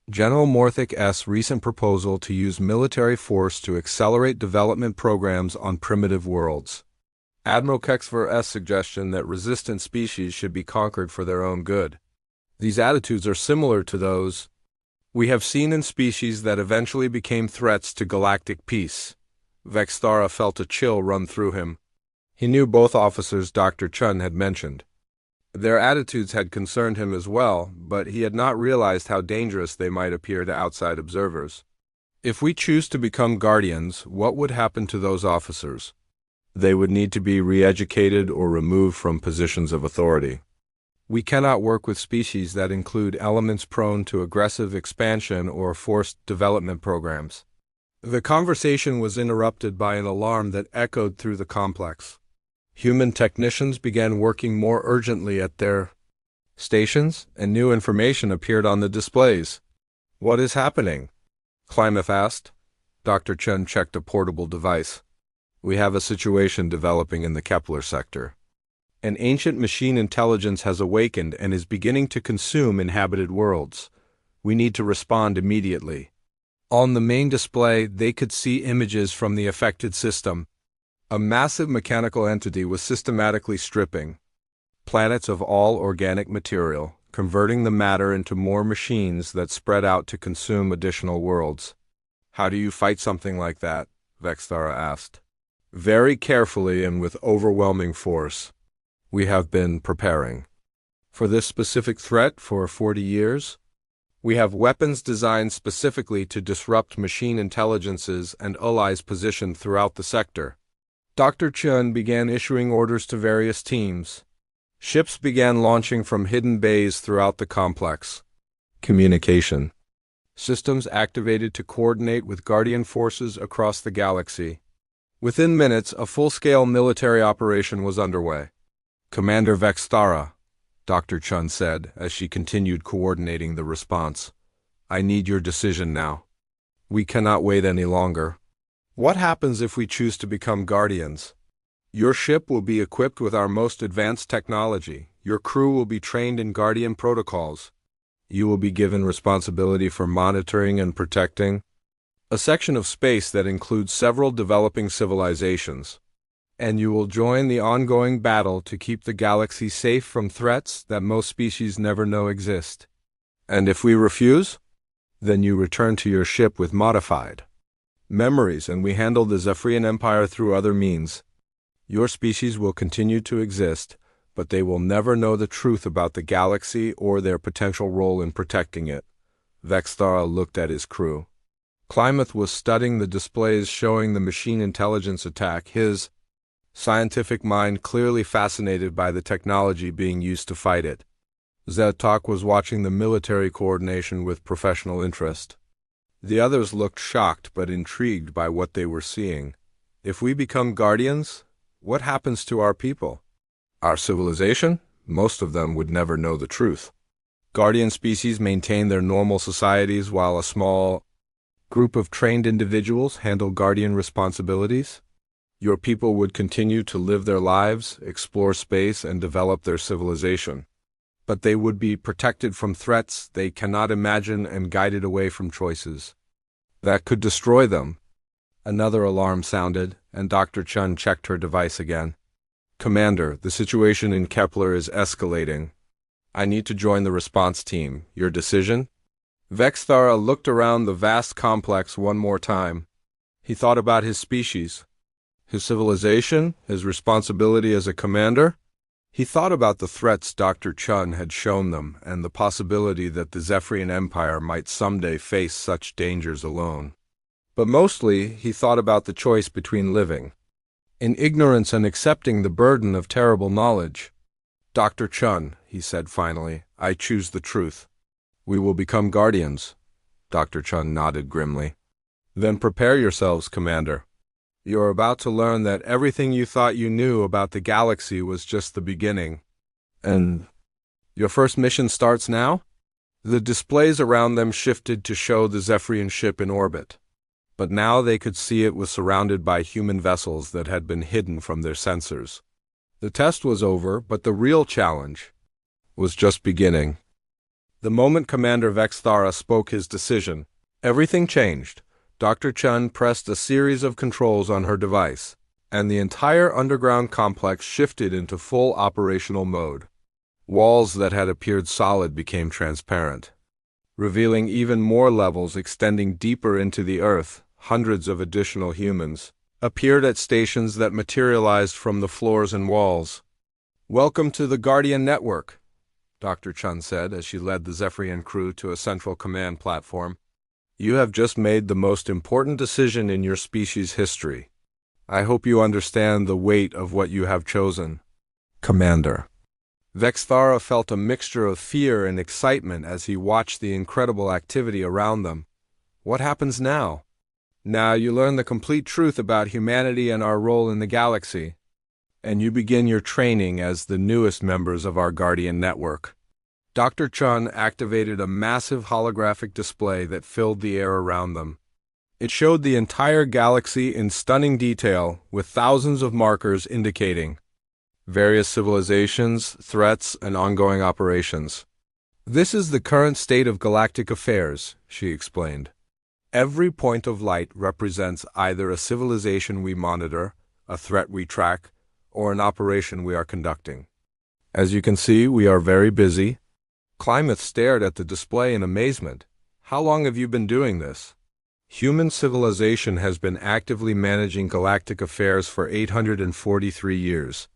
"General Morthic S.'s recent proposal to use military force to accelerate development programs on primitive worlds. Admiral Kexver S.'s suggestion that resistant species should be conquered for their own good. These attitudes are similar to those we have seen in species that eventually became threats to galactic peace." Vexthara felt a chill run through him. He knew both officers Dr. Chun had mentioned. Their attitudes had concerned him as well, but he had not realized how dangerous they might appear to outside observers. "If we choose to become guardians, what would happen to those officers?" "They would need to be re-educated or removed from positions of authority. We cannot work with species that include elements prone to aggressive expansion or forced development programs. The conversation was interrupted by an alarm that echoed through the complex. Human technicians began working more urgently at their stations, and new information appeared on the displays. "What is happening?" Klamath asked. Dr. Chun checked a portable device. "We have a situation developing in the Kepler sector. An ancient machine intelligence has awakened and is beginning to consume inhabited worlds. We need to respond immediately." On the main display, they could see images from the affected system. A massive mechanical entity was systematically stripping planets of all organic material, converting the matter into more machines that spread out to consume additional worlds. "How do you fight something like that?" Vexthara asked. "Very carefully and with overwhelming force. We have been preparing for this specific threat for 40 years. We have weapons designed specifically to disrupt machine intelligences and allies positioned throughout the sector." Dr. Chun began issuing orders to various teams. Ships began launching from hidden bays throughout the complex. Communication systems activated to coordinate with Guardian forces across the galaxy. Within minutes, a full-scale military operation was underway. "Commander Vexthara," Dr. Chun said as she continued coordinating the response, "I need your decision now. We cannot wait any longer. What happens if we choose to become Guardians? Your ship will be equipped with our most advanced technology. Your crew will be trained in Guardian protocols. You will be given responsibility for monitoring and protecting a section of space that includes several developing civilizations. And you will join the ongoing battle to keep the galaxy safe from threats that most species never know exist. And if we refuse, then you return to your ship with modified memories and we handle the Zephyrian Empire through other means. Your species will continue to exist, but they will never know the truth about the galaxy or their potential role in protecting it." Vexthara looked at his crew. Klamath was studying the displays showing the machine intelligence attack, his scientific mind clearly fascinated by the technology being used to fight it. Zetok was watching the military coordination with professional interest. The others looked shocked but intrigued by what they were seeing. "If we become Guardians, what happens to our people? Our civilization? Most of them would never know the truth. Guardian species maintain their normal societies while a small group of trained individuals handle Guardian responsibilities. Your people would continue to live their lives, explore space, and develop their civilization. But they would be protected from threats they cannot imagine and guided away from choices that could destroy them." Another alarm sounded, and Dr. Chun checked her device again. "Commander, the situation in Kepler is escalating. I need to join the response team. Your decision?" Vexthara looked around the vast complex one more time. He thought about his species, his civilization, his responsibility as a commander. He thought about the threats Dr. Chun had shown them and the possibility that the Zephyrian Empire might someday face such dangers alone. But mostly, he thought about the choice between living in ignorance and accepting the burden of terrible knowledge. "Dr. Chun," he said finally, "I choose the truth. We will become Guardians." Dr. Chun nodded grimly. "Then prepare yourselves, Commander. You're about to learn that everything you thought you knew about the galaxy was just the beginning. And your first mission starts now?" The displays around them shifted to show the Zephyrian ship in orbit. But now they could see it was surrounded by human vessels that had been hidden from their sensors. The test was over, but the real challenge was just beginning. The moment Commander Vexthara spoke his decision, everything changed. Dr. Chun pressed a series of controls on her device, and the entire underground complex shifted into full operational mode. Walls that had appeared solid became transparent, revealing even more levels extending deeper into the earth. Hundreds of additional humans appeared at stations that materialized from the floors and walls. "Welcome to the Guardian Network," Dr. Chun said as she led the Zephyrian crew to a central command platform. "You have just made the most important decision in your species' history. I hope you understand the weight of what you have chosen, Commander." Vexthara felt a mixture of fear and excitement as he watched the incredible activity around them. What happens now? Now you learn the complete truth about humanity and our role in the galaxy, and you begin your training as the newest members of our Guardian network. Dr. Chun activated a massive holographic display that filled the air around them. It showed the entire galaxy in stunning detail, with thousands of markers indicating various civilizations, threats, and ongoing operations. This is the current state of galactic affairs, she explained. Every point of light represents either a civilization we monitor, a threat we track, or an operation we are conducting. As you can see, we are very busy. Klamath stared at the display in amazement. How long have you been doing this? Human civilization has been actively managing galactic affairs for 843 years.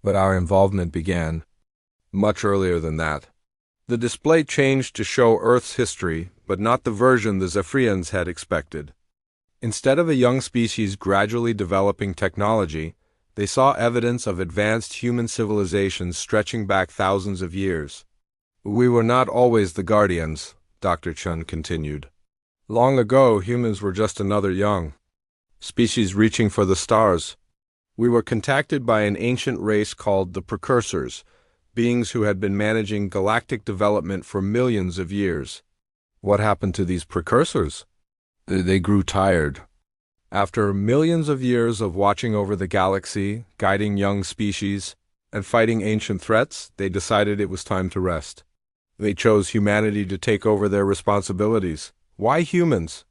But our involvement began much earlier than that. The display changed to show Earth's history, but not the version the Zephyrians had expected. Instead of a young species gradually developing technology, they saw evidence of advanced human civilizations stretching back thousands of years. We were not always the Guardians, Dr. Chun continued. Long ago, humans were just another young species reaching for the stars. We were contacted by an ancient race called the Precursors, beings who had been managing galactic development for millions of years. What happened to these Precursors? They grew tired. After millions of years of watching over the galaxy, guiding young species, and fighting ancient threats, they decided it was time to rest. They chose humanity to take over their responsibilities. Why humans?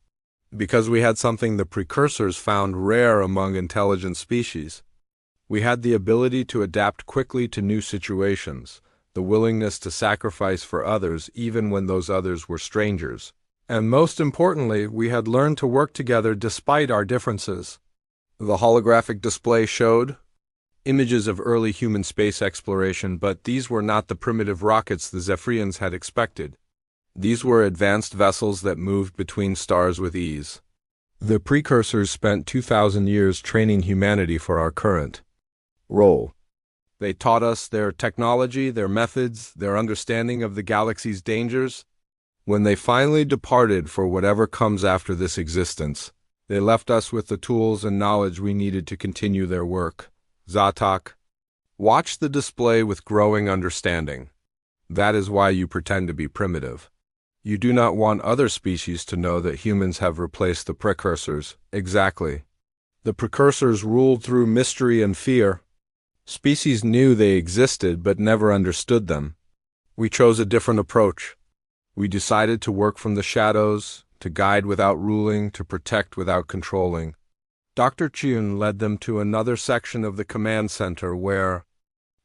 Because we had something the Precursors found rare among intelligent species. We had the ability to adapt quickly to new situations, the willingness to sacrifice for others even when those others were strangers. And most importantly, we had learned to work together despite our differences. The holographic display showed images of early human space exploration, but these were not the primitive rockets the Zephyrians had expected. These were advanced vessels that moved between stars with ease. The Precursors spent 2,000 years training humanity for our current role. They taught us their technology, their methods, their understanding of the galaxy's dangers. When they finally departed for whatever comes after this existence, they left us with the tools and knowledge we needed to continue their work. Zatok watched the display with growing understanding. That is why you pretend to be primitive. You do not want other species to know that humans have replaced the Precursors. Exactly. The Precursors ruled through mystery and fear. Species knew they existed but never understood them. We chose a different approach. We decided to work from the shadows, to guide without ruling, to protect without controlling. Dr. Chun led them to another section of the command center where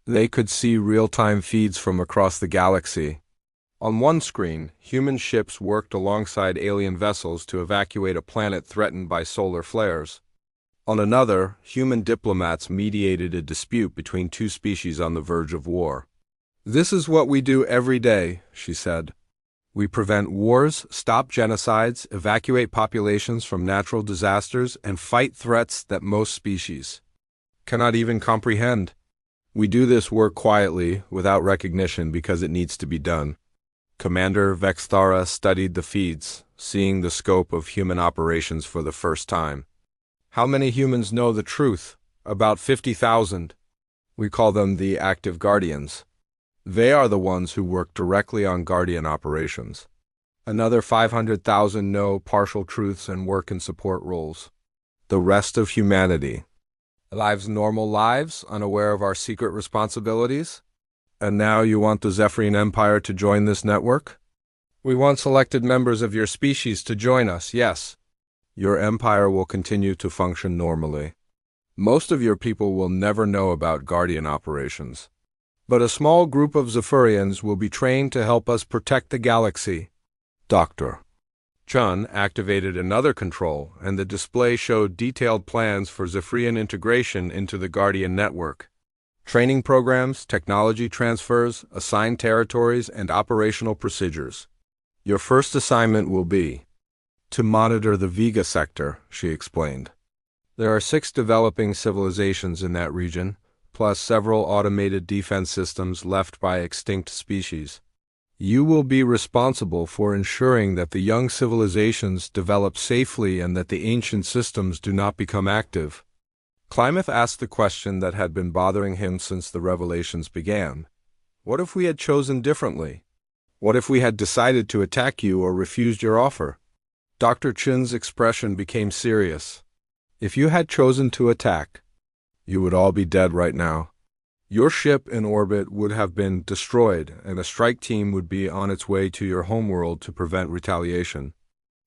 they could see real-time feeds from across the galaxy. On one screen, human ships worked alongside alien vessels to evacuate a planet threatened by solar flares. On another, human diplomats mediated a dispute between two species on the verge of war. This is what we do every day, she said. We prevent wars, stop genocides, evacuate populations from natural disasters, and fight threats that most species cannot even comprehend. We do this work quietly, without recognition, because it needs to be done. Commander Vexthara studied the feeds, seeing the scope of human operations for the first time. How many humans know the truth? About 50,000. We call them the active guardians. They are the ones who work directly on Guardian operations. Another 500,000 know partial truths and work in support roles. The rest of humanity lives normal lives, unaware of our secret responsibilities. And now you want the Zephyrian Empire to join this network? We want selected members of your species to join us, yes. Your empire will continue to function normally. Most of your people will never know about Guardian operations. But a small group of Zephyrians will be trained to help us protect the galaxy. Dr. Chun activated another control, and the display showed detailed plans for Zephyrian integration into the Guardian network. Training programs, technology transfers, assigned territories, and operational procedures. Your first assignment will be to monitor the Vega sector, she explained. There are 6 developing civilizations in that region, plus several automated defense systems left by extinct species. You will be responsible for ensuring that the young civilizations develop safely and that the ancient systems do not become active. Klamath asked the question that had been bothering him since the revelations began. What if we had chosen differently? What if we had decided to attack you or refused your offer? Dr. Chen's expression became serious. If you had chosen to attack, you would all be dead right now. Your ship in orbit would have been destroyed, and a strike team would be on its way to your homeworld to prevent retaliation.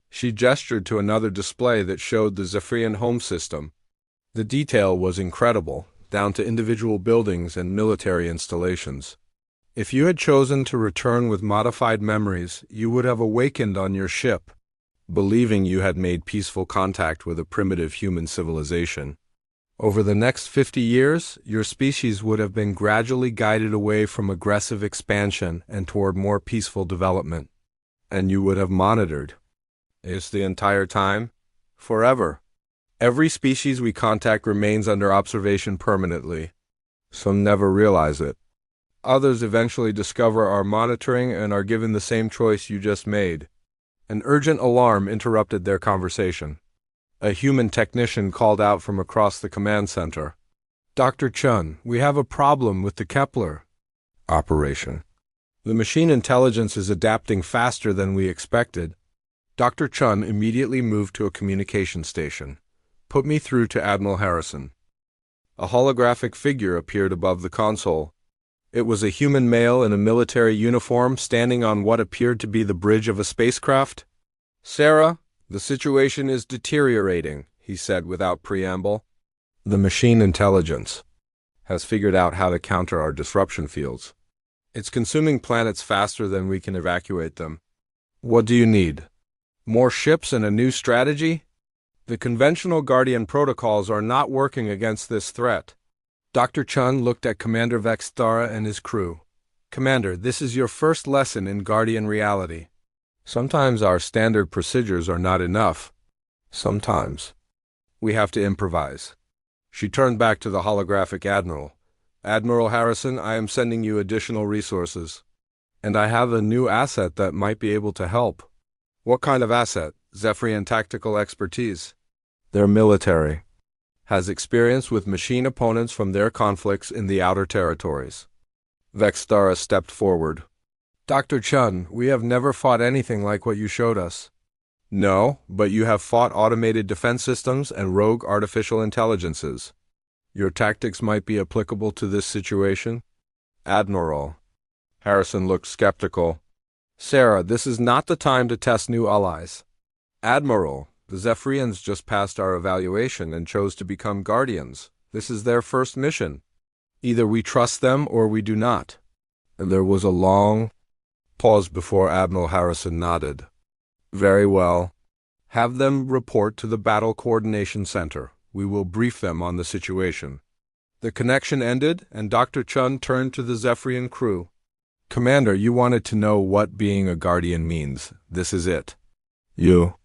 She gestured to another display that showed the Zephyrian home system. The detail was incredible, down to individual buildings and military installations. If you had chosen to return with modified memories, you would have awakened on your ship, believing you had made peaceful contact with a primitive human civilization. Over the next 50 years, your species would have been gradually guided away from aggressive expansion and toward more peaceful development. And you would have monitored. Is the entire time? Forever. Every species we contact remains under observation permanently. Some never realize it. Others eventually discover our monitoring and are given the same choice you just made. An urgent alarm interrupted their conversation. A human technician called out from across the command center. Dr. Chun, we have a problem with the Kepler operation. The machine intelligence is adapting faster than we expected. Dr. Chun immediately moved to a communication station. Put me through to Admiral Harrison. A holographic figure appeared above the console. It was a human male in a military uniform standing on what appeared to be the bridge of a spacecraft. Sarah, the situation is deteriorating, he said without preamble. The machine intelligence has figured out how to counter our disruption fields. It's consuming planets faster than we can evacuate them. What do you need? More ships and a new strategy? The conventional Guardian protocols are not working against this threat. Dr. Chun looked at Commander Vextara and his crew. Commander, this is your first lesson in Guardian reality. Sometimes our standard procedures are not enough. Sometimes we have to improvise. She turned back to the holographic admiral. Admiral Harrison, I am sending you additional resources. And I have a new asset that might be able to help. What kind of asset? Zephyrian tactical expertise. They're military. Has experience with machine opponents from their conflicts in the outer territories. Vextara stepped forward. Dr. Chun, we have never fought anything like what you showed us. No, but you have fought automated defense systems and rogue artificial intelligences. Your tactics might be applicable to this situation? Admiral. Harrison looked skeptical. Sarah, this is not the time to test new allies. Admiral, the Zephyrians just passed our evaluation and chose to become Guardians. This is their first mission. Either we trust them or we do not. And there was a long pause before Admiral Harrison nodded. Very well. Have them report to the Battle Coordination Center. We will brief them on the situation. The connection ended, and Dr. Chun turned to the Zephyrian crew. Commander, you wanted to know what being a Guardian means. This is it. You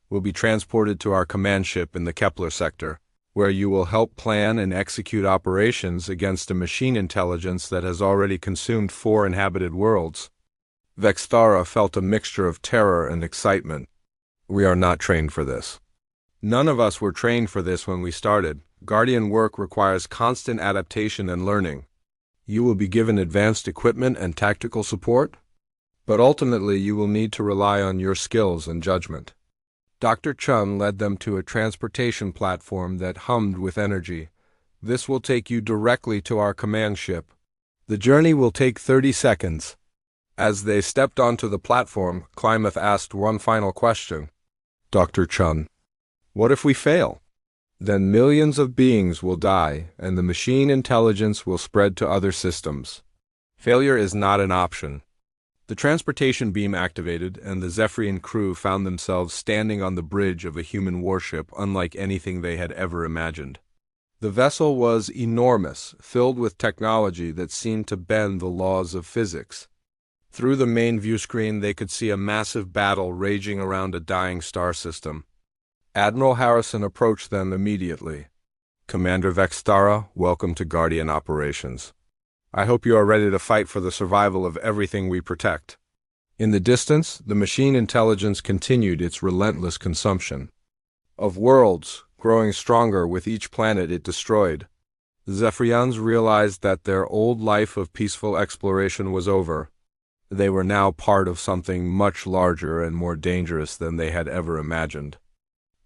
will be transported to our command ship in the Kepler sector, where you will help plan and execute operations against a machine intelligence that has already consumed 4 inhabited worlds. Vextara felt a mixture of terror and excitement. We are not trained for this. None of us were trained for this when we started. Guardian work requires constant adaptation and learning. You will be given advanced equipment and tactical support, but ultimately you will need to rely on your skills and judgment. Dr. Chun led them to a transportation platform that hummed with energy. This will take you directly to our command ship. The journey will take 30 seconds. As they stepped onto the platform, Klamath asked one final question. Dr. Chun, what if we fail? Then millions of beings will die, and the machine intelligence will spread to other systems. Failure is not an option. The transportation beam activated, and the Zephyrian crew found themselves standing on the bridge of a human warship unlike anything they had ever imagined. The vessel was enormous, filled with technology that seemed to bend the laws of physics. Through the main view screen, they could see a massive battle raging around a dying star system. Admiral Harrison approached them immediately. Commander Vextara, welcome to Guardian Operations. I hope you are ready to fight for the survival of everything we protect. In the distance, the machine intelligence continued its relentless consumption of worlds, growing stronger with each planet it destroyed. The Zephyrians realized that their old life of peaceful exploration was over. They were now part of something much larger and more dangerous than they had ever imagined.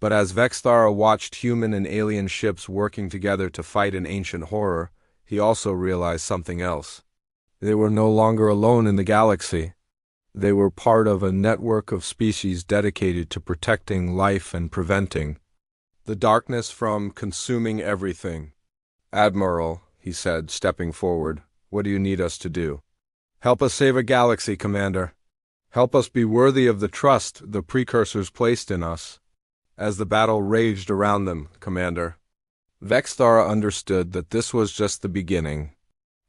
But as Vextara watched human and alien ships working together to fight an ancient horror, he also realized something else. They were no longer alone in the galaxy. They were part of a network of species dedicated to protecting life and preventing the darkness from consuming everything. "Admiral," he said, stepping forward, "what do you need us to do?" "Help us save a galaxy, Commander. Help us be worthy of the trust the precursors placed in us." As the battle raged around them, Commander, Vextara understood that this was just the beginning.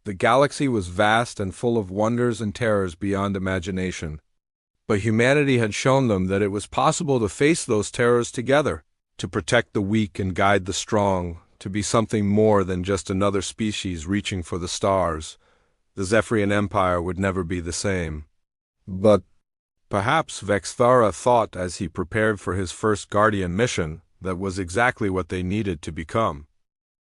The galaxy was vast and full of wonders and terrors beyond imagination. But humanity had shown them that it was possible to face those terrors together, to protect the weak and guide the strong, to be something more than just another species reaching for the stars. The Zephyrian Empire would never be the same. But perhaps Vextara thought as he prepared for his first Guardian mission that was exactly what they needed to become.